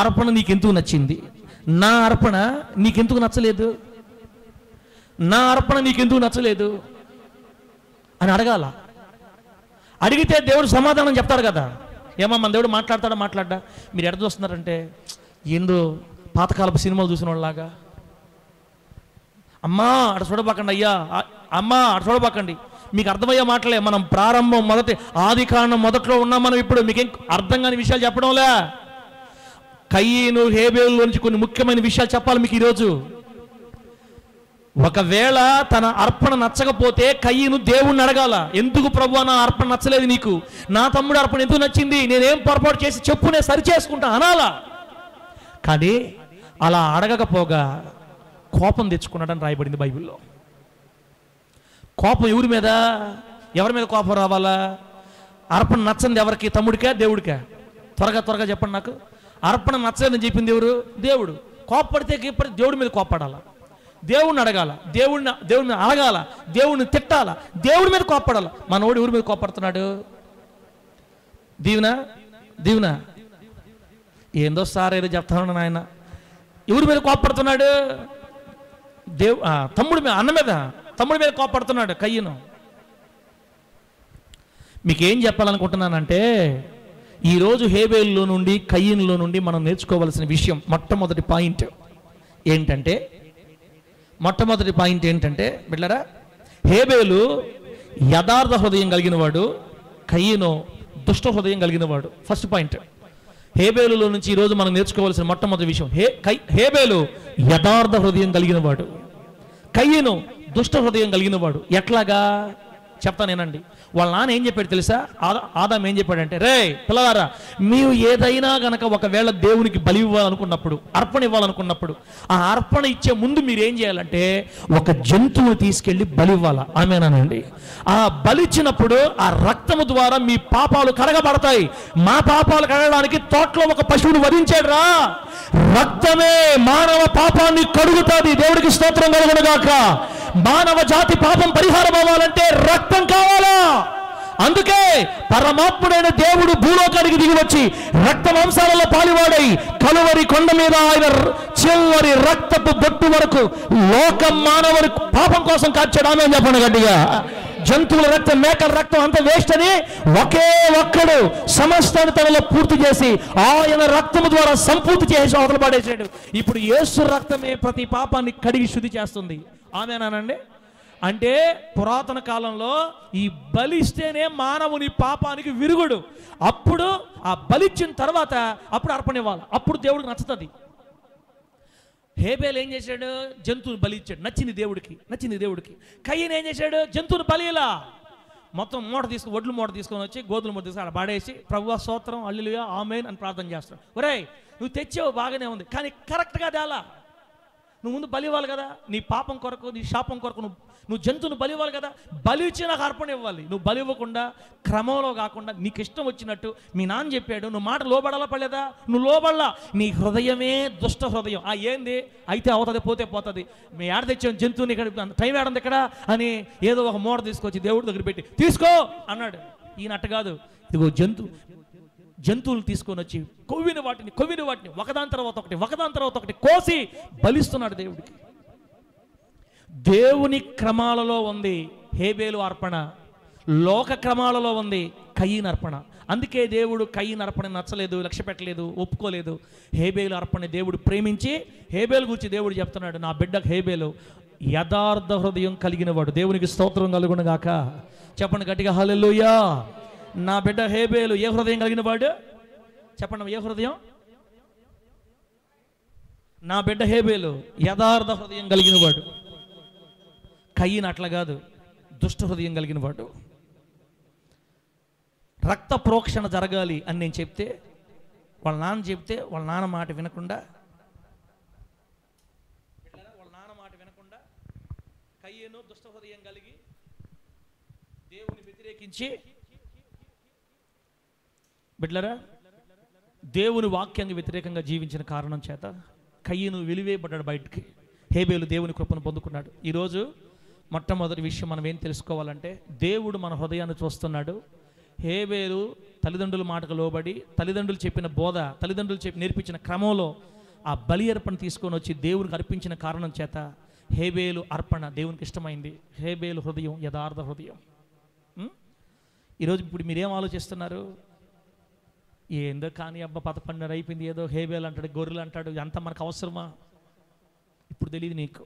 అర్పణ నీకెందుకు నచ్చింది, నా అర్పణ నీకెందుకు నచ్చలేదు, నా అర్పణ నీకెందుకు నచ్చలేదు అని అడగాల. అడిగితే దేవుడు సమాధానం చెప్తాడు కదా. ఏమో మన దేవుడు మాట్లాడా? మీరు ఎడ చూస్తున్నారంటే ఏందో పాతకాలపు సినిమాలు చూసిన వాళ్ళలాగా, అమ్మా అట చూడబాకండి, అయ్యా అమ్మా అట చూడబాకండి. మీకు అర్థమయ్యే మాటలే. మనం ప్రారంభం ఆది కాండం మొదట్లో ఉన్నాం మనం. ఇప్పుడు మీకేం అర్థం కాని విషయాలు చెప్పడంలే. కయ్యను హేబేలు నుంచి కొన్ని ముఖ్యమైన విషయాలు చెప్పాలి మీకు ఈరోజు. ఒకవేళ తన అర్పణ నచ్చకపోతే కయ్యను దేవుణ్ణి అడగాల, ఎందుకు ప్రభువా నా అర్పణ నచ్చలేదు నీకు, నా తమ్ముడు అర్పణ ఎందుకు నచ్చింది, నేనేం పొరపాటు చేసి చెప్పు, నేను సరి చేసుకుంటా అనాలా. కానీ అలా అడగకపోగా కోపం తెచ్చుకున్నాడని రాయబడింది బైబిల్లో. కోపం ఎవరి మీద కోపం రావాలా? అర్పణ నచ్చంది ఎవరికి? తమ్ముడికా దేవుడికా? త్వరగా చెప్పండి నాకు. అర్పణ నచ్చలేదని చెప్పింది ఎవరు? దేవుడు. కోపడితే దేవుడి మీద కోపడాలా, దేవుణ్ణి అడగాల, దేవుడిని అడగాల, దేవుడిని తిట్టాల, దేవుడి మీద కోపడాల. మనోడు ఎవరి మీద కోపడుతున్నాడు? దీవెన ఏందో సార్ ఏదో చెప్తాను నాయన. ఎవరి మీద కోపడుతున్నాడు? తమ్ముడి మీద, తమ్ముడి మీద కోపడుతున్నాడు కయ్యను. మీకేం చెప్పాలనుకుంటున్నానంటే, ఈరోజు హేబేలులో నుండి కయ్యనులో నుండి మనం నేర్చుకోవాల్సిన విషయం మొట్టమొదటి పాయింట్ ఏంటంటే బిడ్డలారా, హేబేలు యథార్థ హృదయం కలిగిన వాడు, కయ్యను దుష్ట హృదయం కలిగిన వాడు. First point. హేబేలులో నుంచి ఈరోజు మనం నేర్చుకోవాల్సిన మొట్టమొదటి విషయం, హేబేలు యథార్థ హృదయం కలిగిన వాడు, కయ్యను దుష్ట హృదయం కలిగిన వాడు. ఎట్లాగా చెప్తానేనండి. వాళ్ళ నాన్న ఏం చెప్పాడు తెలుసా? ఆదాం ఏం చెప్పాడంటే, రే పిల్లలారా, మీరు ఏదైనా గనక ఒకవేళ దేవునికి బలి ఇవ్వాలనుకున్నప్పుడు, అర్పణ ఇవ్వాలనుకున్నప్పుడు, ఆ అర్పణ ఇచ్చే ముందు మీరు ఏం చేయాలంటే ఒక జంతువుని తీసుకెళ్ళి బలి ఇవ్వాలా. ఆమేనండి. ఆ బలిచ్చినప్పుడు ఆ రక్తము ద్వారా మీ పాపాలు కడగబడతాయి. మా పాపాలు కడగడానికి తోటలో ఒక పశువును వధించాడు రా. రక్తమే మానవ పాపాన్ని కడుగుతుంది. దేవుడికి స్తోత్రం కలుగునుగాక. మానవ జాతి పాపం పరిహారం అవ్వాలంటే రక్తం కావాలా. అందుకే పరమాత్ముడైన దేవుడు భూలోకానికి దిగి వచ్చి రక్త మాంసాలలో పాలివాడై కలువరి కొండ మీద ఆయన చివరి రక్తపు బొట్టు వరకు లోకం మానవుడి పాపం కోసం కాచాడు. ఆమె చెప్పండి గట్టిగా. జంతువుల రక్తం, మేకల రక్తం అంత వేస్ట్ అని ఒకే ఒక్కడు సమస్తాన్ని తనలో పూర్తి చేసి ఆయన రక్తము ద్వారా సంపూర్తి చేసి అవతల పడేసాడు. ఇప్పుడు యేసు రక్తమే ప్రతి పాపాన్ని కడిగి శుద్ధి చేస్తుంది. ఆమేనానండి. అంటే పురాతన కాలంలో ఈ బలిస్తేనే మానవుని పాపానికి విరుగుడు. అప్పుడు ఆ బలిచ్చిన తర్వాత అప్పుడు అర్పణ ఇవ్వాలి, అప్పుడు దేవుడికి నచ్చుతుంది. హేబేలు ఏం చేశాడు? జంతువుని బలి ఇచ్చాడు. నచ్చింది దేవుడికి. కయ్యను ఏం చేశాడు? జంతువుని బలిలా మొత్తం వడ్లు మూట తీసుకొని వచ్చి గోధుమ మూట తీసుకొని అక్కడ పాడేసి ప్రభువా స్తోత్రం హల్లెలూయా ఆమేన్ అని ప్రార్థన చేస్తాడు. ఒరేయ్, నువ్వు తెచ్చావు బాగానే ఉంది, కానీ కరెక్ట్గా తేలా. నువ్వు ముందు బలి ఇవ్వాలి కదా, నీ పాపం కొరకు, నీ శాపం కొరకు నువ్వు జంతువును బలి ఇవ్వాలి కదా. బలి ఇచ్చి నాకు అర్పణ ఇవ్వాలి. నువ్వు బలి ఇవ్వకుండా క్రమంలో కాకుండా నీకు ఇష్టం వచ్చినట్టు మీ నాన్న చెప్పాడు, నువ్వు మాట లోబడాలా పడలేదా? నువ్వు లోబడలా. నీ హృదయమే దుష్ట హృదయం. ఏంది అయితే అవుతుంది, పోతే పోతుంది. మీ ఆడ తెచ్చాను జంతువుని, ఇక్కడ టైం ఆడంది ఇక్కడ అని ఏదో ఒక మూట తీసుకొచ్చి దేవుడి దగ్గర పెట్టి తీసుకో అన్నాడు. ఈయనట్టు కాదు. ఇదిగో జంతువులు తీసుకొని వచ్చి కొవ్విన వాటిని ఒకదాని తర్వాత ఒకటి కోసి బలిస్తున్నాడు దేవుడికి. దేవుని క్రమాలలో ఉంది హేబేలు అర్పణ, లోక క్రమాలలో ఉంది కయీను అర్పణ. అందుకే దేవుడు కయీను అర్పణ నచ్చలేదు, లక్ష్య పెట్టలేదు, ఒప్పుకోలేదు. హేబేలు అర్పణ దేవుడు ప్రేమించి, హేబేలు గురించి దేవుడు చెప్తున్నాడు, నా బిడ్డ హేబేలు యథార్థ హృదయం కలిగిన వాడు. దేవునికి స్తోత్రం కలుగును గాక. చెప్పండి గట్టిగా హల్లెలూయా. నా బిడ్డ హేబేలు ఏ హృదయం కలిగిన వాడు? చెప్పండి, ఏ హృదయం? నా బిడ్డ హేబేలు యథార్థ హృదయం కలిగిన వాడు. కయీను అట్లా కాదు, దుష్ట హృదయం కలిగిన వాడు. రక్త ప్రోక్షణ జరగాలి అని నేను చెప్తే, వాళ్ళ నాన్న మాట వినకుండా కయీను దుష్ట హృదయం కలిగి దేవుని వ్యతిరేకించి, బిడ్డలారా, దేవుని వాక్యానికి వ్యతిరేకంగా జీవించిన కారణం చేత కయీను వెలివేయబడ్డాడు బయటికి. హేబేలు దేవుని కృపను పొందుకున్నాడు. ఈరోజు మొట్టమొదటి విషయం మనం ఏం తెలుసుకోవాలంటే, దేవుడు మన హృదయాన్ని చూస్తున్నాడు. హేబేలు తల్లిదండ్రుల మాటకు లోబడి, తల్లిదండ్రులు చెప్పిన బోధ, తల్లిదండ్రులు నేర్పించిన క్రమంలో ఆ బలి అర్పణ తీసుకొని వచ్చి దేవునికి అర్పించిన కారణం చేత హేబేలు అర్పణ దేవునికి ఇష్టమైంది. హేబేలు హృదయం యథార్థ హృదయం. ఈరోజు ఇప్పుడు మీరేం ఆలోచిస్తున్నారు? ఏందో కానీ అబ్బా 11 అయిపోయింది, ఏదో హేబేలు అంటాడు, గొర్రెలు అంటాడు, అంత మనకు అవసరమా? ఇప్పుడు తెలియదు నీకు.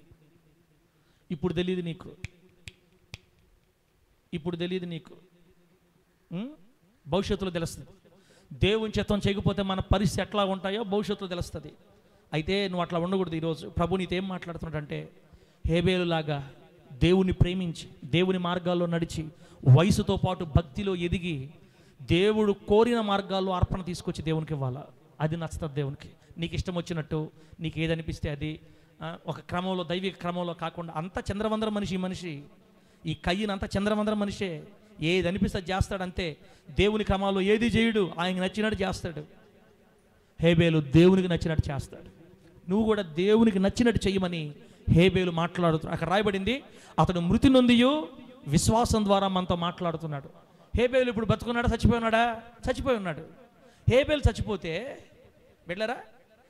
భవిష్యత్తులో తెలుస్తుంది. దేవుని చిత్తం చేయకపోతే మన పరిస్థితి ఎట్లా ఉంటాయో భవిష్యత్తులో తెలుస్తుంది. అయితే నువ్వు అట్లా ఉండకూడదు. ఈరోజు ప్రభు నీతో ఏం మాట్లాడుతున్నాడంటే, హేబేలు లాగా దేవుని ప్రేమించి, దేవుని మార్గాల్లో నడిచి, వయసుతో పాటు భక్తిలో ఎదిగి, దేవుడు కోరిన మార్గాల్లో అర్పణ తీసుకొచ్చి దేవునికి ఇవ్వాలా. అది నచ్చుతుంది దేవునికి. నీకు ఇష్టం వచ్చినట్టు, నీకు ఏదనిపిస్తే అది, ఒక క్రమంలో, దైవిక క్రమంలో కాకుండా. అంత చంద్రవందర మనిషి ఈ కయ్యను అంత చంద్రవందర మనిషే. ఏది అనిపిస్తే చేస్తాడంతే. దేవుని క్రమాల్లో ఏది చేయడు, ఆయనకి నచ్చినట్టు చేస్తాడు. హేబేలు దేవునికి నచ్చినట్టు చేస్తాడు. నువ్వు కూడా దేవునికి నచ్చినట్టు చెయ్యమని హేబేలు మాట్లాడుతున్నాడు. అక్కడ రాయబడింది, అతడు మృతి నొందియు విశ్వాసం ద్వారా మనతో మాట్లాడుతున్నాడు. హేబేలు ఇప్పుడు బతుకున్నాడా, చచ్చిపోయి ఉన్నాడు. హేబేలు చచ్చిపోతే, బిడ్డలారా,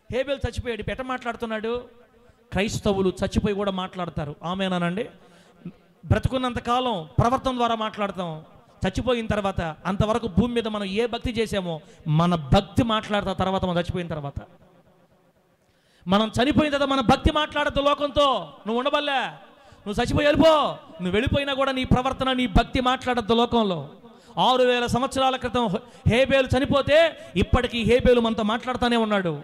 హేబేలు చచ్చిపోయాడు. ఎట్ట మాట్లాడుతున్నాడు? క్రైస్తవులు చచ్చిపోయి కూడా మాట్లాడతారు. ఆమేనానండి. బ్రతుకున్నంతకాలం ప్రవర్తన ద్వారా మాట్లాడతాం. చచ్చిపోయిన తర్వాత అంతవరకు భూమి మీద మనం ఏ భక్తి చేసామో మన భక్తి మాట్లాడతా. తర్వాత మనం చచ్చిపోయిన తర్వాత, మనం చనిపోయిన తర్వాత మన భక్తి మాట్లాడద్దు లోకంతో. నువ్వు ఉండబల్లే, నువ్వు చచ్చిపోయి వెళ్ళిపో. నువ్వు వెళ్ళిపోయినా కూడా నీ ప్రవర్తన, నీ భక్తి మాట్లాడద్దు లోకంలో. 6000 సంవత్సరాల క్రితం హేబేలు చనిపోతే ఇప్పటికీ హేబేలు మనతో మాట్లాడుతూనే ఉన్నాడు.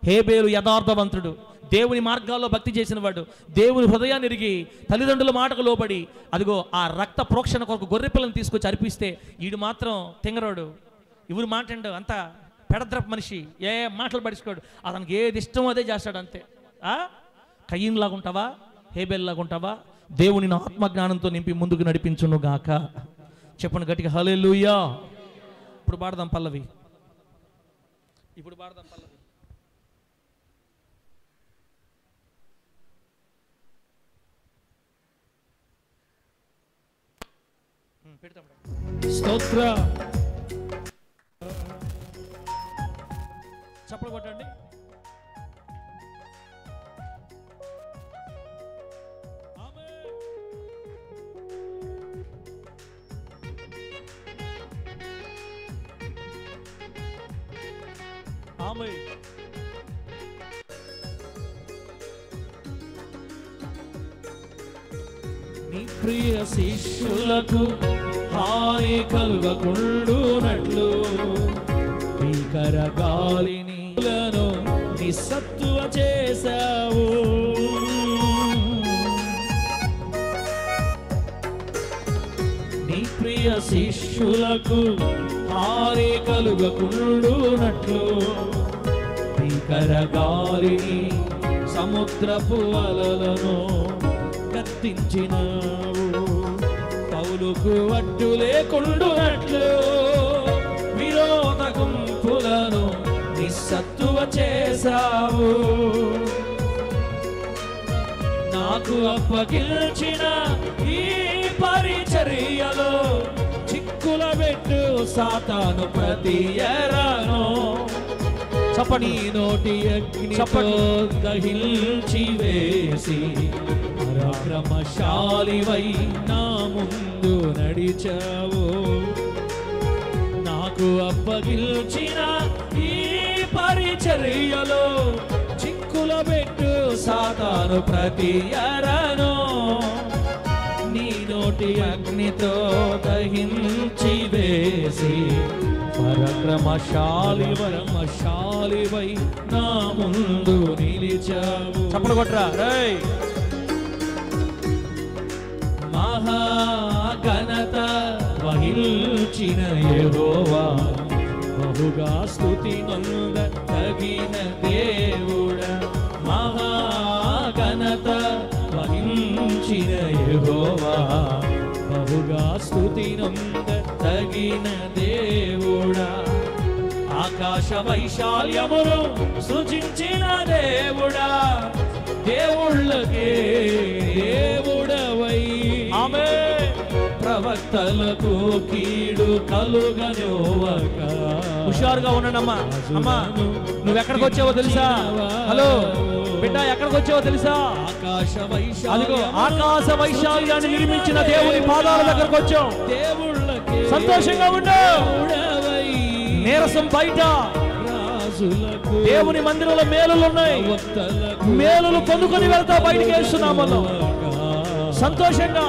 హేబేలు యథార్థవంతుడు, దేవుని మార్గాల్లో భక్తి చేసిన వాడు, దేవుని హృదయాన్ని ఎరిగి, తల్లిదండ్రుల మాటకు లోబడి, అదిగో ఆ రక్త ప్రోక్షణ కొరకు గొర్రె పిల్లని తీసుకొచ్చి అర్పిస్తే, వీడు మాత్రం తింగరోడు, ఇవురు మాట్లాడు, అంత పెడద్రపు మనిషి, ఏ మాటలు పడుచుకోడు, అతనికి ఏది ఇష్టమో అదే చేస్తాడు అంతే. కయీను లాగా ఉంటావా? హేబేలు లాగా ఉంటావా? దేవుని ఆత్మజ్ఞానంతో నింపి ముందుకు నడిపించును గాక. చెప్పండి గట్టిగా హల్లెలూయా. ఇప్పుడు పాడదాం పల్లవి. స్తోత్ర చప్పలు కొట్టండి. నీ ప్రియ శిష్యులకు హాని కలుగకుండునట్లు భీకర గాలిని నిస్సత్తువ చే చేశావు. నీ ప్రియ శిష్యులకు హాని కలుగకుండునట్లు భీకర గాలిని సముద్రపు అలలను గద్దించినావు. పౌలుకు అడ్డు లేకుండునట్లు విరోధ గుంపులను నిస్సత్తువ చేశావు. నాకు అప్పగించిన ఈ పరిచర్యలో చిక్కుల పెట్టు సాతాను ప్రతి ఎరను చపని నోటి అగ్నితో దహించి వేసి పరాక్రమశాలివై నా ముందు నడిచావు. నాకు అప్పగించిన ఈ పరిచర్యలో చిక్కుల పెట్టు సాతాను ప్రతి ఎరను నీ నోటి అగ్నితో దహించి వేసి పరాక్రమశాలివై నా ముందు నిలిచావు. చప్పట్లు కొట్రా రేయ్. మహాఘనత వహించిన యెహోవా బహుగా స్తుతి నొందదగిన దేవుడా. మహాఘనత వహించిన యెహోవా బహుగా స్తుతి నొందదగిన దేవుడా. ఆకాశ వైశాల్యమును సృజించిన దేవుడా, దేవుళ్ళకే దేవుడవై ఆమేన్. ప్రవక్తలకు కీడు కలుగనివ్వక హుషారుగా ఉన్నానమ్మా. అమ్మా నువ్వు ఎక్కడికి వచ్చావో తెలుసా? హలో బిడ్డ, ఎక్కడికి వచ్చావో తెలుసా? ఆకాశ వైశాల్యాన్ని నిర్మించిన దేవుని పాదాల దగ్గరకు వచ్చావు. సంతోషంగా ఉండవు. నీరసం బయట. దేవుని మందిరంలో మేలులు ఉన్నాయి. మేలులు పొందుకొని వెళ్తావు బయటికి వేస్తున్నామలో సంతోషంగా.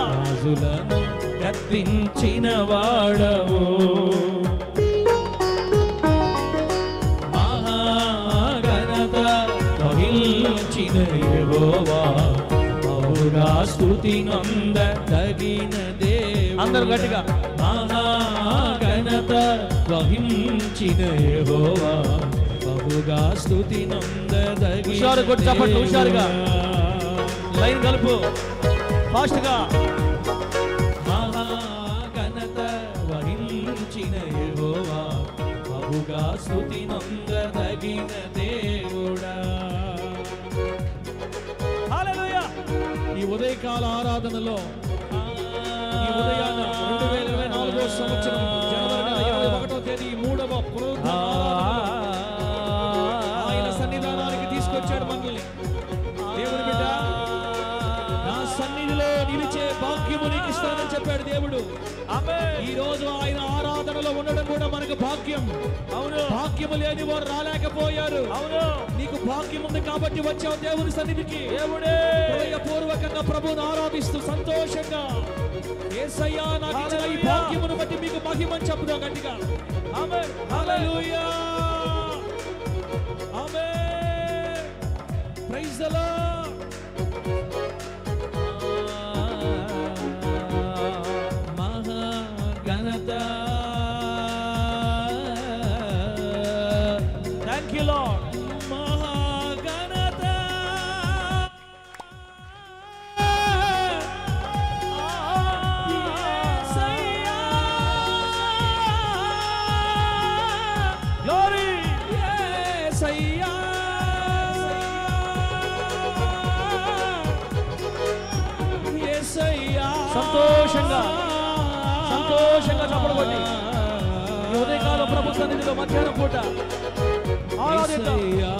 గద్దించిన వాడవు మహాఘనత వహించిన యెహోవా బహుగా స్తుతి నొందదగిన దేవుడా. అందరూ గట్టిగా మహాఘనత వహించిన యెహోవా బహుగా స్తుతి నొందదగిన. హుషారు కొట్టి చప్పట్లు. హుషారుగా లైన్ కలుపు ఫాస్ట్ గా. మహాఘనత వహించిన యెహోవా బహుగా స్తుతి నొందదగిన దేవుడా. హల్లెలూయా. ఈ ఉదయకాల ఆరాధనలో ఈ ఉదయాన 2024 సంవత్సరం జనవరి 21వ తేదీ 3వ ఆయన సన్నిధానానికి తీసుకొచ్చాడు మనల్ని. దేవుని బిడ్డ, నా సన్నిధిలో నిలిచే భాగ్యము నీకు ఇస్తానని చెప్పాడు దేవుడు. ఈ రోజు ఆయన ఆరాధనలో ఉండడం కూడా మనకు భాగ్యం. అవును, భాగ్యము లేని వారు రాలేకపోయారు. అవును, నీకు భాగ్యం ఉంది కాబట్టి వచ్చావు దేవుని సన్నిధికి. దేవుడే హృదయపూర్వకంగా ప్రభువును ఆరాధిస్తూ సంతోషంగా యేసయ్యా నాకు ఇచ్చిన ఈ భాగ్యమును బట్టి మీకు మహిమని చెప్పుదాం గట్టిగా. ఆమేన్. హల్లెలూయా. ఆమేన్. Praise the lord. మహాఘనత. Thank you lord. మహాఘనత. గ్లోరీ. యేసయ్యా. యేసయ్యా. సంతోషంగా సంతోషంగా చప్పట్లు కొట్టి ఈ ఉదయకాలం ప్రభు సన్నిధిలో మధ్యాహ్నం పూట ఆరాధిద్దాం. యేసయ్యా.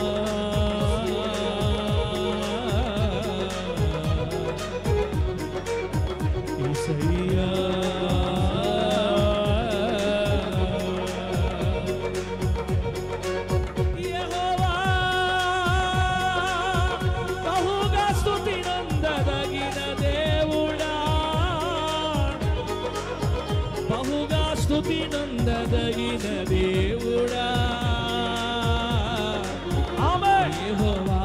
యెహోవా బహుగా స్తుతి నొందదగిన దేవుడా. బహుగా స్తుతి నొందదగిన దేవుడా. ఆమేన్. యెహోవా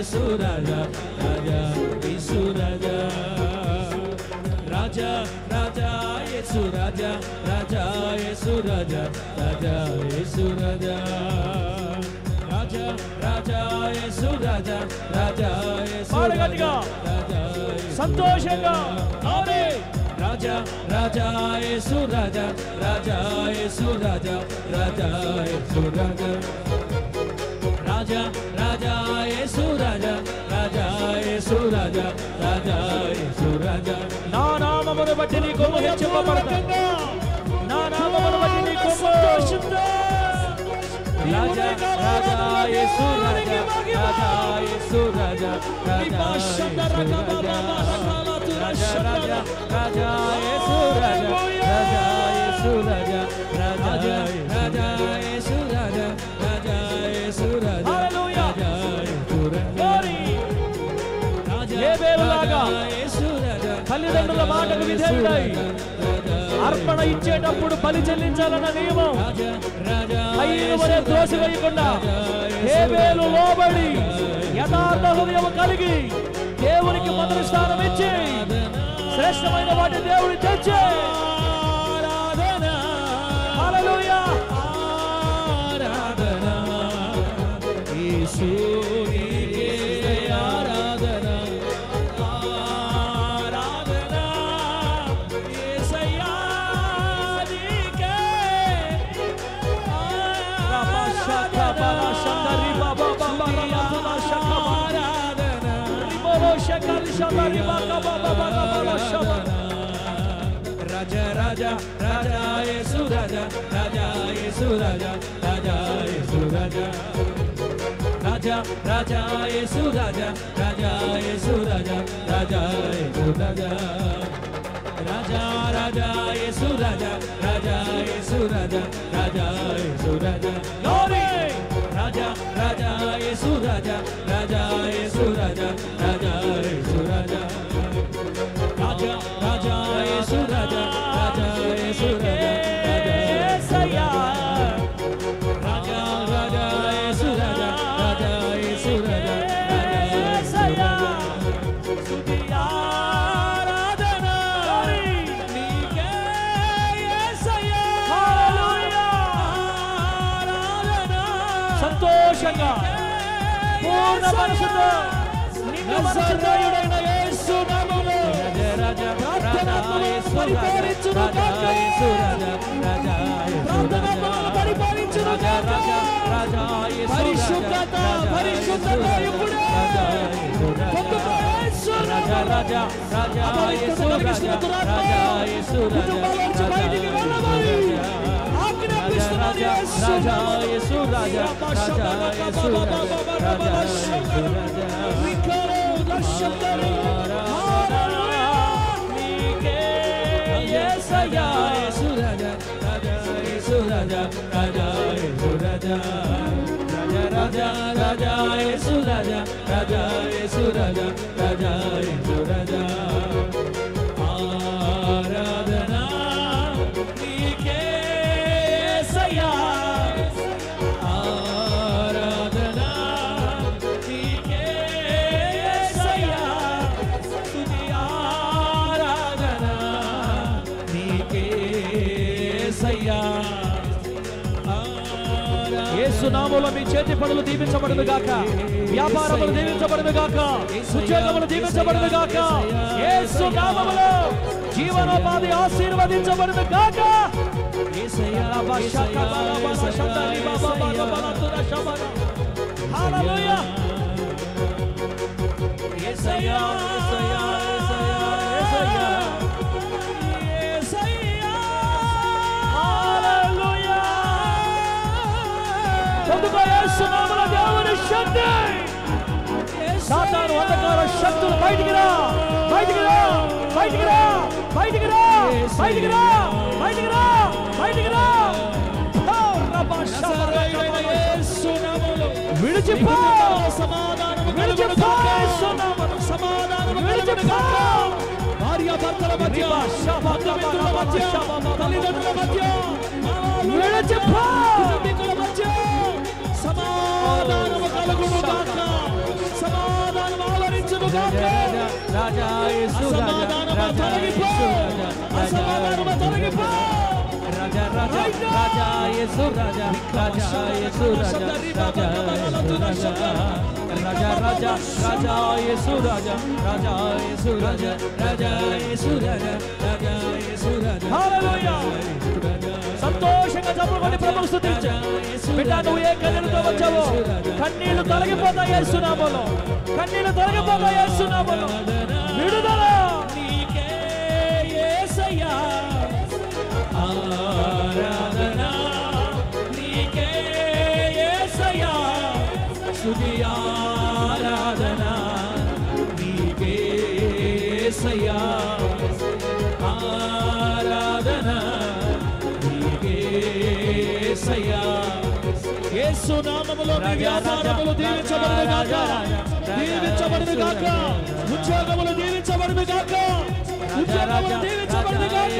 యేసు రాజా రాజా యేసు రాజా రాజా రాజా యేసు రాజా రాజా యేసు రాజా రాజా యేసు రాజా రాజా రాజా యేసు రాజా రాజా యేసు రాజా రాజా సంతోషంగా రాజా రాజా యేసు రాజా రాజా యేసు రాజా రాజా యేసు రాజా రాజా రాజా యేసు రాజా రాజా యేసు రాజా రాజా యేసు రాజా నా నామమును బట్టి నీ కొమ్ము హెచ్చింపబడుతుంది నా నామమును బట్టి నీ కొమ్ము రాజా రాజా యేసు రాజా రాజా యేసు రాజా రాజా రాజా రాజా రాజా యేసు రాజా రాజా యేసు రాజా రాజా రాజా యేసు రాజా రాజా యేసు రాజా రాజా యేసు రాజా హేబేలులాగా తల్లిదండ్రుల మాటకు విధేయుడై అర్పణ ఇచ్చేటప్పుడు బలి చెల్లించాలన్న నియమం కయ్యను వలె త్రోసివేయకుండా హేబేలు లోబడి యథార్థ హృదయం కలిగి దేవునికి మొదటి స్థానం ఇచ్చి శ్రేష్టమైన వాటి దేవుడి తెచ్చే హల్లెలూయా ఆరాధన యేసునికే ఆరాధన ఆరాధన యేసయ్యా నీకే రాజా రాజా రాజా యేసు రాజా రాజా యేసు రాజా రాజా యేసు రాజా రాజా రాజా యేసు రాజా రాజా యేసు రాజా రాజా యేసు రాజా రాజా రాజా యేసు రాజా రాజా యేసు రాజా రాజా యేసు రాజా రాజా రాజా యేసు రాజా రాజా యేసు రాజా రాజా యేసు రాజా రాజా రాజా యేసు రాజా రాజా యేసు రాజా రాజా యేసయ్యా రాజా రాజా యేసు రాజా రాజా యేసు రాజా రాజా యేసయ్యా స్తుతి ఆరాధన నీకే యేసయ్యా హల్లెలూయా ఆరాధన సంతోషంగా పూర్ణ పరిశుద్ధ నిన్ను సర్వయుడైన యేసు నామములో రాజా రాజా యేసు పరిపాలించును రాజా యేసు రాజా రాజా ప్రార్థనలను పరిపాలించును రాజా రాజా యేసు పరిశుద్ధత పరిశుద్ధత ఇప్పుడే రాజా యేసు రాజా రాజా రాజా యేసు రాజా రాజా యేసు రాజా బయటికి వెళ్ళమని ఆజ్ఞాపిస్తున్నాను యేసు రాజా యేసు రాజా రాజా యేసు రాజా రాజా యేసు రాజా వికరో దర్శనని హల్లెలూయా నీకే యేసయ్యా యేసు రాజా రాజా యేసు రాజా రాజా యేసు రాజా రాజా రాజా యేసు రాజా రాజా యేసు రాజా రాజా యేసు రాజా ఆరాధన నీకే యేసయ్యా ఆరాధన నీకే యేసయ్యా స్తుతి ఆరాధన నీకే యేసయ్యా యేసు నామములో మీ చేతి పనులు దీవించబడును గాక వ్యాపారములు దీవించబడును గాక ఉద్యోగములు దీవించబడును గాక యేసు నామములో జీవనోపాధి ఆశీర్వదించబడును గాక యేసయ్యా హల్లెలూయా యేసయ్యా యేసయ్యా యేసయ్యా యేసయ్యా హల్లెలూయా అందుకో యేసు నామములో దేవుని శక్తి సాతాను అంధకార శక్తులు బయటికి రా బయటికి రా బయటికి రా బయటికి రా బయటికి రా బయటికి రా బయటికి రా యేసు నామములో విడిచిపో సమాధానము విడిచిపో యేసు నామములో సమాధానము విడిచిపో భార్యాభర్తల మధ్య బంధుమిత్రుల మధ్య తల్లిదండ్రుల మధ్య విడిచిపో కుటుంబీకుల మధ్య సమాధానము కలుగును గాక సమాధానం కాక. అసమాధానము తొలగిపో, అసమాధానము తొలగిపో. రాజా రాజా రాజా యేసు రాజా రాజా యేసు రాజా రాజా రాజా రాజా రాజా యేసు రాజా రాజా యేసు రాజా రాజా యేసు రాజా రాజా యేసు రాజా. హల్లెలూయా. సంతోషంగా చప్పట్లు ప్రభువును స్తుతించు. బిడ్డ, నువ్వు ఏ కన్నీళ్లతో వచ్చావో కన్నీళ్లు తొలగిపోతాయి యేసు నామములో. కన్నీళ్లు తొలగిపోతాయి యేసు నామములో. విడుదల నీకే యేసయ్యా, ఆరాధన నీకే యేసయ్యా, స్తుతి ఆరాధన నీకే యేసయ్యా, ఆరాధన నీకే యేసయ్యా. యేసు నామములో నీ వ్యాపారములు దీవించబడును గాక, దీవించబడును గాక. ఉద్యోగములు దీవించబడును గాక, ఉద్యోగములు దీవించబడును గాక.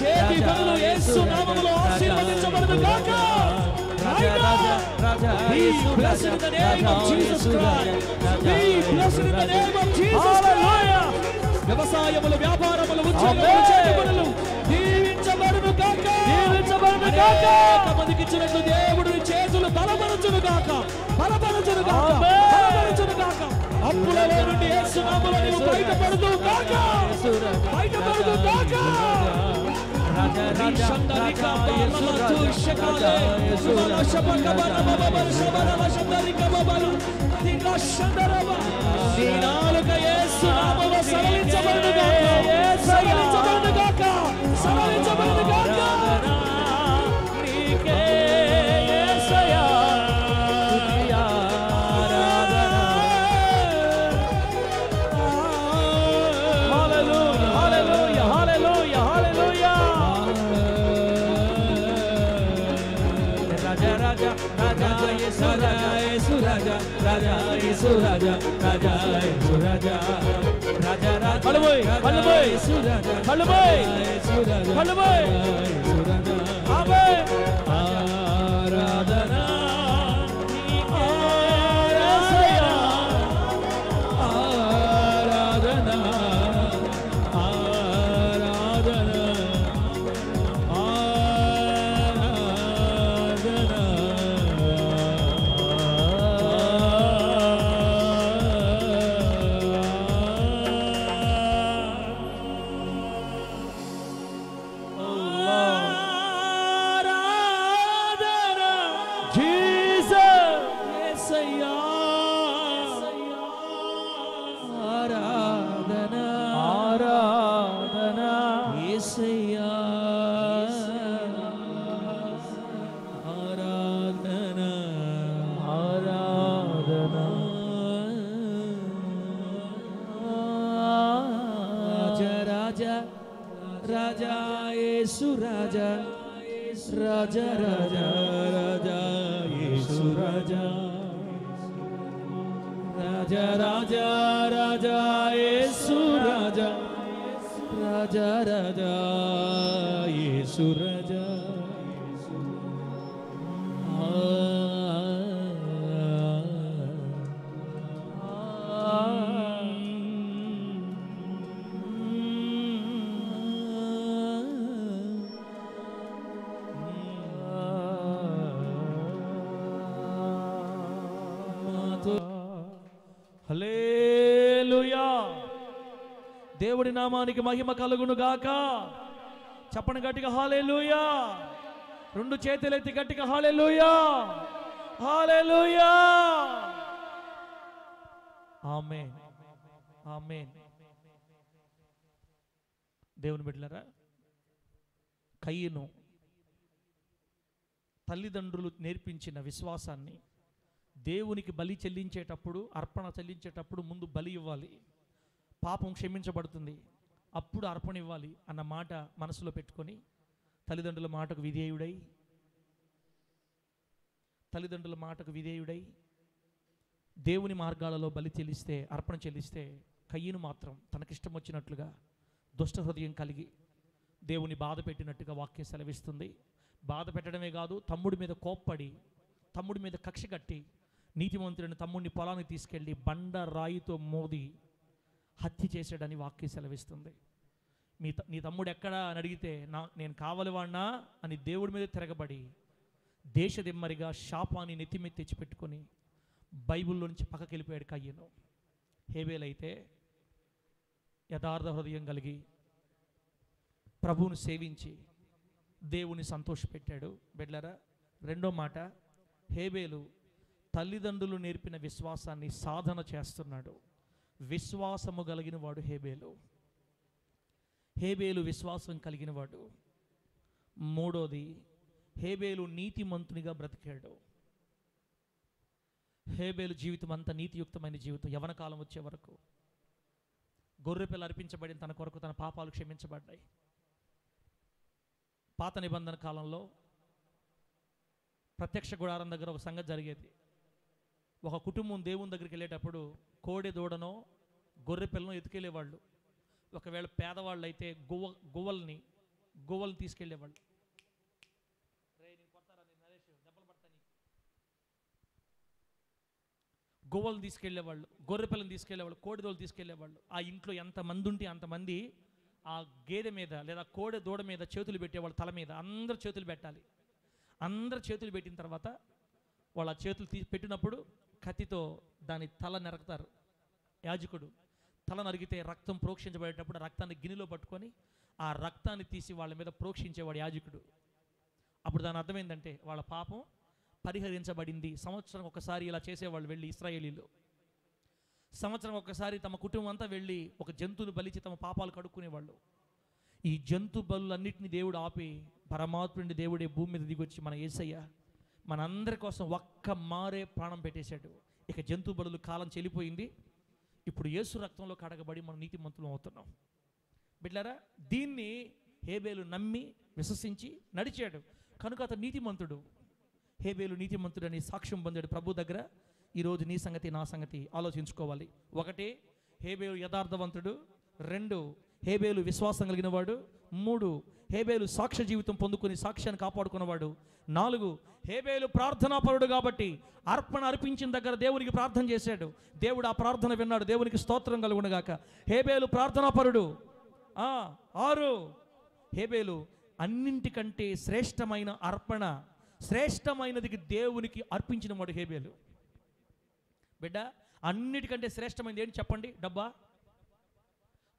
చేతి పనులు యేసు నామములో ఆశీర్వదించబడును గాక. Be blessed in the name of Jesus Christ. Be blessed in the name of Jesus Christ. వ్యవసాయములు, వ్యాపారములు, ఉద్యోగములు, చేతి పనులు దీవించబడును గాక, దీవించబడును గాక. మందికి ఇచ్చినట్లు దేవుడు చేతులు బలపరచును గాక, బలపరచును గాక, బలపరచును గాక. అప్పులలో నుండి యేసు నామములో నీవు బయటపడుదు గాక, బయటపడుదు గాక. రాజా రాజా రాజా యేసు రాజా యేసు నీ నాలుక యేసు నామములో సరళించబడును గాక, సరళించబడును గాక, సరళించబడును గాక. నీకే యేసయ్యా, స్తుతి ఆరాధన. హల్లెలూయా, హల్లెలూయా, హల్లెలూయా, హల్లెలూయా. రాజా రాజా రాజా యేసు రాజా యేసు రాజా రాజా యేసు రాజా రాజా యేసు రాజా రాజా రాజా హల్లెలూయా, హల్లెలూయా, యేసు రాజా హల్లెలూయా, యేసు రాజా హల్లెలూయా. యేసు రాజా. ఆమేన్. ఆరాధన నీకే యేసయ్యా, ఆరాధన ఆరాధన రాజా యేసు రాజా రాజా రాజా రాజా యేసు రాజా రాజా రాజా రాజా యేసు రాజా రాజా రాజా యేసు రాజా. హల్లెలూయా. దేవుడి నామానికి మహిమ కలుగును గాక. చెప్పండి గట్టిగా హల్లెలూయా. రెండు చేతులెత్తి గట్టిగా హల్లెలూయా, హల్లెలూయా. ఆమేన్, ఆమేన్. దేవుని బిడ్డలారా, కయ్యను తల్లిదండ్రులు నేర్పించిన విశ్వాసాన్ని దేవునికి బలి చెల్లించేటప్పుడు, అర్పణ చెల్లించేటప్పుడు ముందు బలి ఇవ్వాలి, పాపం క్షమించబడుతుంది, అప్పుడు అర్పణ ఇవ్వాలి అన్న మాట మనసులో పెట్టుకొని తల్లిదండ్రుల మాటకు విధేయుడై దేవుని మార్గాలలో బలి చెల్లిస్తే, అర్పణ చెల్లిస్తే, కయ్యను మాత్రం తనకిష్టం వచ్చినట్లుగా దుష్ట హృదయం కలిగి దేవుని బాధ పెట్టినట్టుగా వాక్యం సెలవిస్తుంది. బాధ పెట్టడమే కాదు, తమ్ముడి మీద కోప్పడి, తమ్ముడి మీద కక్ష కట్టి, నీతిమంతుడిని తమ్ముడిని పొలానికి తీసుకెళ్ళి బండ రాయితో మోది హత్య చేశాడని వాక్యం సెలవిస్తుంది. నీ తమ్ముడు ఎక్కడా అని అడిగితే నేను కావలి వాడినా అని దేవుడి మీద తిరగబడి దేశదిమ్మరిగా శాపాన్ని నెత్తిమీద తెచ్చిపెట్టుకొని బైబిల్లో నుంచి పక్కకి వెళ్ళిపోయాడు కయ్యను. హేబేల్ అయితే యథార్థ హృదయం కలిగి ప్రభువును సేవించి దేవుని సంతోషపెట్టాడు. బిడ్డలారా, రెండో మాట, హేబేలు తల్లిదండ్రులు నేర్పిన విశ్వాసాన్ని సాధన చేస్తున్నాడు. విశ్వాసము కలిగిన వాడు హేబేలు విశ్వాసం కలిగిన వాడు. మూడోది, హేబేలు నీతిమంతునిగా బ్రతికాడు. హేబేలు జీవితం అంతా నీతియుక్తమైన జీవితం. యవన కాలం వచ్చే వరకు గొర్రెపిల్ల అర్పించబడిన తన కొరకు తన పాపాలు క్షమించబడ్డాయి. పాత నిబంధన కాలంలో ప్రత్యక్ష గుడారం దగ్గర ఒక సంగతి జరిగేది. ఒక కుటుంబం దేవుని దగ్గరికి వెళ్ళేటప్పుడు కోడె దూడనో గొర్రె పిల్లను ఎత్తుకెళ్ళేవాళ్ళు. ఒకవేళ పేదవాళ్ళు అయితే గువ్వల్ని తీసుకెళ్ళేవాళ్ళు. గువ్వలను తీసుకెళ్ళేవాళ్ళు, గొర్రె పిల్లని తీసుకెళ్ళేవాళ్ళు, కోడిదోళ్ళు తీసుకెళ్ళేవాళ్ళు. ఆ ఇంట్లో ఎంతమంది ఉంటే అంతమంది ఆ గేదె మీద లేదా కోడె దూడ మీద చేతులు పెట్టేవాళ్ళు. తల మీద అందరు చేతులు పెట్టాలి. అందరు చేతులు పెట్టిన తర్వాత వాళ్ళ చేతులు పెట్టినప్పుడు కత్తితో దాని తల నరుకుతారు. యాజకుడు తల నరిగితే రక్తం ప్రోక్షించబడేటప్పుడు రక్తాన్ని గిన్నెలో పట్టుకొని ఆ రక్తాన్ని తీసి వాళ్ళ మీద ప్రోక్షించేవాడు యాజకుడు. అప్పుడు దాని అర్థం ఏంటంటే వాళ్ళ పాపం పరిహరించబడింది. సంవత్సరం ఒకసారి ఇలా చేసేవాళ్ళు వెళ్ళి ఇశ్రాయేలీలు. సంవత్సరం ఒకసారి తమ కుటుంబం అంతా వెళ్ళి ఒక జంతువుని బలిచి తమ పాపాలు కడుక్కునేవాళ్ళు. ఈ జంతు బలులన్నింటినీ దేవుడు ఆపి పరమాత్ముడి దేవుడే భూమి మీద దిగొచ్చి మన యేసయ్య మనందరి కోసం ఒక్క మారే ప్రాణం పెట్టేశాడు. ఇక జంతు బలులు కాలం చెల్లిపోయింది. ఇప్పుడు యేసు రక్తంలో కడగబడి మనం నీతిమంతులం అవుతున్నాం. బిడ్డలారా, దీన్ని హేబేలు నమ్మి విశ్వసించి నడిచాడు కనుక అతను నీతిమంతుడు. హేబేలు నీతిమంతుడు అని సాక్ష్యం పొందాడు ప్రభు దగ్గర. ఈరోజు నీ సంగతి నా సంగతి ఆలోచించుకోవాలి. ఒకటి, హేబేలు యథార్థవంతుడు. రెండు, హేబేలు విశ్వాసం కలిగిన వాడు. మూడు, హేబేలు సాక్ష్య జీవితం పొందుకొని సాక్ష్యాన్ని కాపాడుకున్నవాడు. నాలుగు, హేబేలు ప్రార్థనాపరుడు కాబట్టి అర్పణ అర్పించిన దగ్గర దేవునికి ప్రార్థన చేశాడు. దేవుడు ఆ ప్రార్థన విన్నాడు. దేవునికి స్తోత్రం కలుగునుగాక. హేబేలు ప్రార్థనాపరుడు. ఆరు, హేబేలు అన్నింటికంటే శ్రేష్టమైన అర్పణ, శ్రేష్టమైనది దేవునికి అర్పించిన వాడు హేబేలు. బిడ్డ, అన్నిటికంటే శ్రేష్టమైనది ఏంటి చెప్పండి? డబ్బా?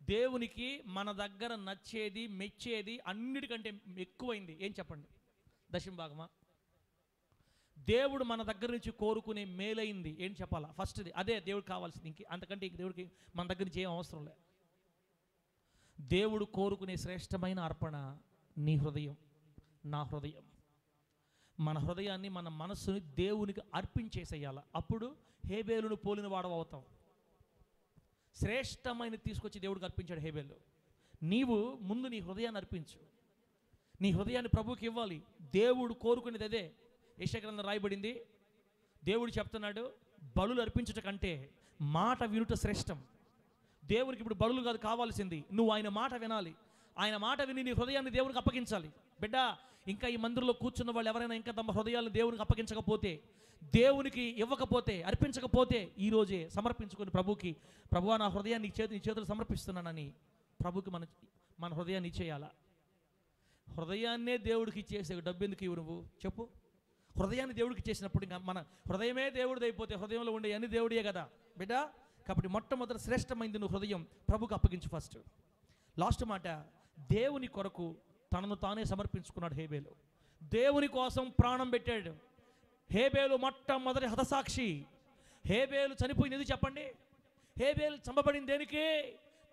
దేవునికి మన దగ్గర నచ్చేది మెచ్చేది అన్నిటికంటే ఎక్కువైంది ఏం చెప్పండి? దశమ భాగమా? దేవుడు మన దగ్గర నుంచి కోరుకునే మేలైంది ఏం చెప్పాలా? ఫస్ట్ది అదే దేవుడికి కావాల్సింది. అంతకంటే దేవుడికి మన దగ్గర నుంచి ఏం అవసరం లేదు. దేవుడు కోరుకునే శ్రేష్టమైన అర్పణ నీ హృదయం, నా హృదయం. మన హృదయాన్ని, మన మనస్సుని దేవునికి అర్పించేసేయాల. అప్పుడు హేబేలును పోలిన వాడవు అవుతాం. శ్రేష్టమైన తీసుకొచ్చి దేవుడికి అర్పించాడు హేబేలు. నీవు ముందు నీ హృదయాన్ని అర్పించు. నీ హృదయాన్ని ప్రభువుకి ఇవ్వాలి. దేవుడు కోరుకునేది అదే. యెషయా గ్రంథంలో రాయబడింది. దేవుడు చెప్తున్నాడు, బలులు అర్పించుట కంటే మాట వినుట శ్రేష్టం. దేవునికి ఇప్పుడు బలులు కాదు కావాల్సింది, నువ్వు ఆయన మాట వినాలి. ఆయన మాట విని నీ హృదయాన్ని దేవునికి అప్పగించాలి. బిడ్డ, ఇంకా ఈ మందిరంలో కూర్చున్న వాళ్ళు ఎవరైనా ఇంకా తమ హృదయాలను దేవునికి అప్పగించకపోతే, దేవునికి ఇవ్వకపోతే, అర్పించకపోతే ఈరోజే సమర్పించుకొని ప్రభుకి, ప్రభువా నా హృదయాన్ని నీ చేతులు సమర్పిస్తున్నానని ప్రభుకి మన హృదయాన్ని ఇచ్చేయాలా. హృదయాన్నే దేవుడికి ఇచ్చేసే డబ్బు ఎందుకు ఇవ్వు నువ్వు చెప్పు? హృదయాన్ని దేవుడికి ఇచ్చేసినప్పుడు ఇంకా మన హృదయమే దేవుడిది అయిపోతే హృదయంలో ఉండే అన్ని దేవుడియే కదా బిడ్డ. కాబట్టి మొట్టమొదటి శ్రేష్టమైంది నువ్వు హృదయం ప్రభుకు అప్పగించు ఫస్ట్. లాస్ట్ మాట, దేవుని కొరకు తనను తానే సమర్పించుకున్నాడు హేబేలు. దేవుని కోసం ప్రాణం పెట్టాడు హేబేలు. మొట్టమొదటి హతసాక్షి. హేబేలు చనిపోయింది చెప్పండి? హేబేలు చంపబడింది దేనికి?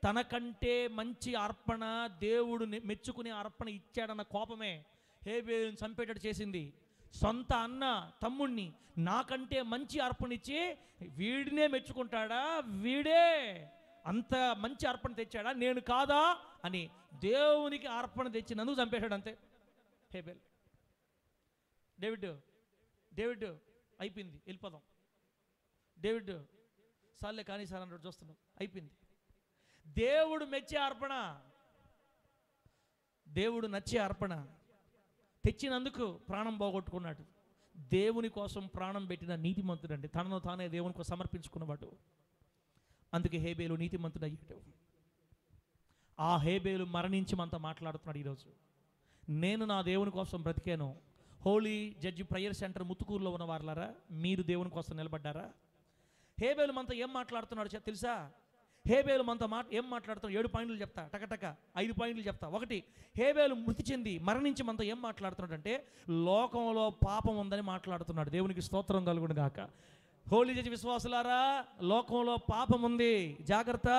తనకంటే మంచి అర్పణ, దేవుడు మెచ్చుకునే అర్పణ ఇచ్చాడన్న కోపమే హేబేలుని చంపేటట్టు చేసింది. సొంత అన్న తమ్ముణ్ణి నాకంటే మంచి అర్పణ ఇచ్చి వీడినే మెచ్చుకుంటాడా, వీడే అంత మంచి అర్పణ తెచ్చాడా, నేను కాదా అని దేవునికి అర్పణ తెచ్చి నన్ను చంపేశాడు. అంతే హేబేల్. డేవిడ్ అయిపోయింది, వెళ్ళిపోదాం. డేవిడ్ సార్లే కానీ సార్ అన్నట్టు చూస్తున్నాం, అయిపోయింది. దేవుడు మెచ్చే అర్పణ, దేవుడు నచ్చే అర్పణ తెచ్చినందుకు ప్రాణం పోగొట్టుకున్నాడు. దేవుని కోసం ప్రాణం పెట్టిన నీతిమంతుడు అండి, తనను తానే దేవునికి సమర్పించుకున్నవాడు. అందుకే హేబేలు నీతిమంతుడు అయ్యాడు. ఆ హేబేలు మరణించి మనతో మాట్లాడుతున్నాడు ఈరోజు. నేను నా దేవుని కోసం బ్రతికాను. హోలీ జడ్జి ప్రేయర్ సెంటర్ ముత్తుకూరులో ఉన్న వారులారా, మీరు దేవుని కోసం నిలబడ్డారా? హేబేలు మనతో ఏం మాట్లాడుతున్నాడు తెలుసా? హేబేలు మనతో ఏం మాట్లాడుతున్నాడు? 7 పాయింట్లు చెప్తా, టకటక 5 పాయింట్లు చెప్తా. 1, హేబేలు మృతి చెంది మరణించి మనతో ఏం మాట్లాడుతున్నాడు అంటే లోకంలో పాపం ఉందని మాట్లాడుతున్నాడు. దేవునికి స్తోత్రం కలుగును గాక. హోలీ జడ్జి విశ్వాసులారా, లోకంలో పాపం ఉంది, జాగ్రత్త.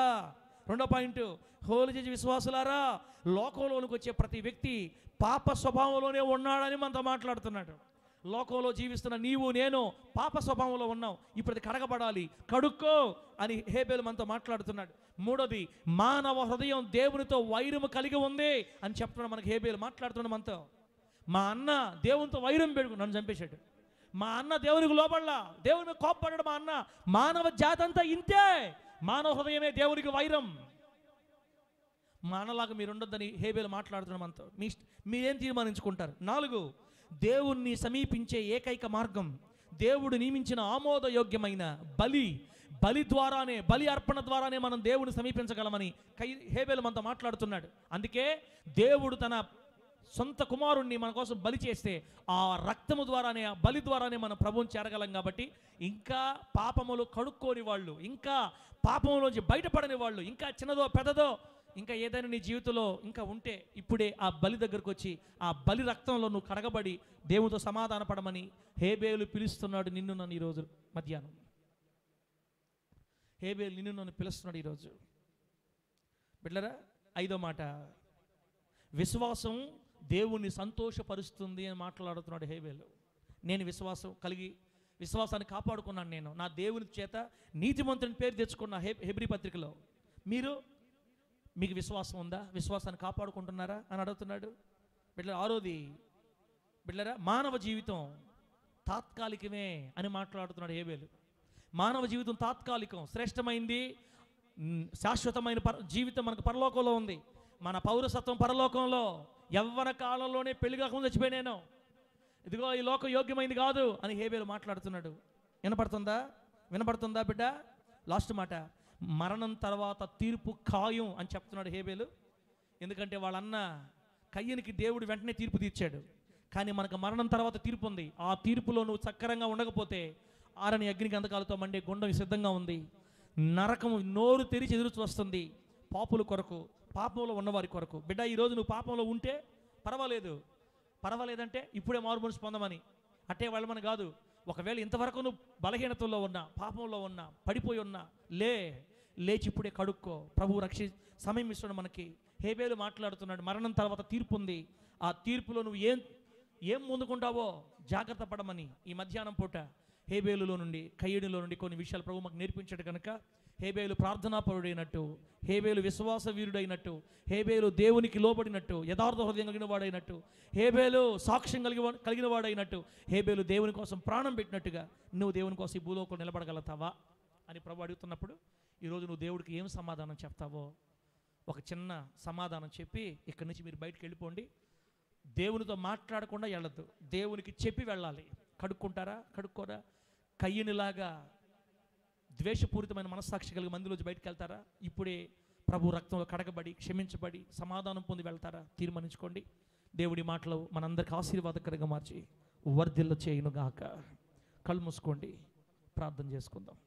2వ పాయింట్, హోలీ జడ్జి విశ్వాసులారా, లోకంలోనికి వచ్చే ప్రతి వ్యక్తి పాప స్వభావంలోనే ఉన్నాడని మనతో మాట్లాడుతున్నాడు. లోకంలో జీవిస్తున్న నీవు నేను పాప స్వభావంలో ఉన్నాం, ఇప్పుడు అది కడగబడాలి, కడుక్కో అని హేబేలు మనతో మాట్లాడుతున్నాడు. 3వది, మానవ హృదయం దేవునితో వైరము కలిగి ఉంది అని చెప్తున్నాడు మనకి హేబేలు మాట్లాడుతున్నాడు మనతో. మా అన్న దేవునితో వైరం పెడుకు నన్ను చంపేశాడు, మా అన్న దేవునికి లోపడలా, దేవుని మీద కోప్పడ్డాడు మా అన్న. మానవ జాతి అంతా ఇంతే, మానవ హృదయమే దేవునికి వైరం. మా అన్నలాగా మీరు ఉండొద్దని హేబేలు మాట్లాడుతున్నాడు మనతో. మీరేం తీర్మానించుకుంటారు? 4, దేవుణ్ణి సమీపించే ఏకైక మార్గం దేవుడు నియమించిన ఆమోదయోగ్యమైన బలి ద్వారానే, బలి అర్పణ ద్వారానే మనం దేవుని సమీపించగలమని హేబేలు మనతో మాట్లాడుతున్నాడు. అందుకే దేవుడు తన సొంత కుమారుణ్ణి మన కోసం బలి చేస్తే ఆ రక్తము ద్వారానే, ఆ బలి ద్వారానే మనం ప్రభువుని చేరగలం. కాబట్టి ఇంకా పాపములు కడుక్కోని వాళ్ళు, ఇంకా పాపంలోంచి బయటపడని వాళ్ళు, ఇంకా చిన్నదో పెద్దదో ఇంకా ఏదైనా నీ జీవితంలో ఇంకా ఉంటే ఇప్పుడే ఆ బలి దగ్గరకు వచ్చి ఆ బలి రక్తంలో నువ్వు కడగబడి దేవునితో సమాధాన పడమని హేబేలు పిలుస్తున్నాడు నిన్ను నన్ను ఈరోజు మధ్యాహ్నం. హేబేలు నిన్ను నన్ను పిలుస్తున్నాడు ఈరోజు. బిడ్డలారా, 5వ మాట, విశ్వాసం దేవుణ్ణి సంతోషపరుస్తుంది అని మాట్లాడుతున్నాడు హేబేలు. నేను విశ్వాసాన్ని కాపాడుకున్నాను. నేను నా దేవుని చేత నీతిమంతుని పేరు తెచ్చుకున్న హెబ్రీ పత్రికలో. మీకు విశ్వాసం ఉందా? విశ్వాసాన్ని కాపాడుకుంటున్నారా అని అడుగుతున్నాడు. బిడ్డలారా, 6వది, బిడ్డలారా, మానవ జీవితం తాత్కాలికమే అని మాట్లాడుతున్నాడు హేబేలు. మానవ జీవితం తాత్కాలికం, శ్రేష్టమైంది శాశ్వతమైన జీవితం మనకు పరలోకంలో ఉంది. మన పౌరసత్వం పరలోకంలో. యవ్వన కాలంలోనే పెళ్లి కాకుండా చచ్చిపోయినాను, ఇదిగో ఈ లోకం యోగ్యమైంది కాదు అని హేబేలు మాట్లాడుతున్నాడు. వినపడుతుందా బిడ్డ? లాస్ట్ మాట, మరణం తర్వాత తీర్పు ఖాయం అని చెప్తున్నాడు హేబేలు. ఎందుకంటే వాళ్ళన్న కయ్యనికి దేవుడు వెంటనే తీర్పు తీర్చాడు, కానీ మనకు మరణం తర్వాత తీర్పు ఉంది. ఆ తీర్పులో నువ్వు సక్రంగా ఉండకపోతే ఆరని అగ్ని గంధకాలతో మండే గుండం సిద్ధంగా ఉంది. నరకము నోరు తెరిచి ఎదురు చూస్తుంది పాపుల కొరకు, పాపంలో ఉన్నవారి కొరకు. బిడ్డ, ఈరోజు నువ్వు పాపంలో ఉంటే పర్వాలేదంటే ఇప్పుడే మారు మనసు పొందమని అట్టే వెళ్ళమని కాదు. ఒకవేళ ఇంతవరకు నువ్వు బలహీనతల్లో ఉన్నా, పాపంలో ఉన్నా, పడిపోయి ఉన్నా, లేచి ఇప్పుడే కడుక్కో. ప్రభువు సమయం ఇస్తున్నాడు మనకి. హేబేలు మాట్లాడుతున్నాడు, మరణం తర్వాత తీర్పు ఉంది, ఆ తీర్పులో నువ్వు ఏం ముందుకుంటావో జాగ్రత్త పడమని. ఈ మధ్యాహ్నం పూట హేబేలులో నుండి, కయ్యడిలో నుండి కొన్ని విషయాలు ప్రభు మాకు నేర్పించాడు కనుక హేబేలు ప్రార్థనాపరుడైనట్టు, హేబేలు విశ్వాస వీరుడైనట్టు, హేబేలు దేవునికి లోబడినట్టు, యథార్థ హృదయం కలిగిన వాడైనట్టు, హేబేలు సాక్ష్యం కలిగిన వాడైనట్టు, హేబేలు దేవుని కోసం ప్రాణం పెట్టినట్టుగా నువ్వు దేవుని కోసం ఈ భూలోకంలో నిలబడగలుగుతావా అని ప్రభు అడుగుతున్నప్పుడు ఈరోజు నువ్వు దేవుడికి ఏం సమాధానం చెప్తావో ఒక చిన్న సమాధానం చెప్పి ఇక్కడి నుంచి మీరు బయటకు వెళ్ళిపోండి. దేవునితో మాట్లాడకుండా వెళ్ళద్దు, దేవునికి చెప్పి వెళ్ళాలి. కడుక్కోరా? కయ్యనిలాగా ద్వేషపూరితమైన మనస్సాక్షి కలిగి మందిలోంచి బయటకు వెళ్తారా? ఇప్పుడే ప్రభు రక్తంలో కడగబడి, క్షమించబడి, సమాధానం పొంది వెళ్తారా? తీర్మానించుకోండి. దేవుడి మాటలు మనందరికి ఆశీర్వాదకరంగా మార్చి వర్ధిల్ల చేయునుగాక. కళ్ళు మూసుకోండి, ప్రార్థన చేసుకుందాం.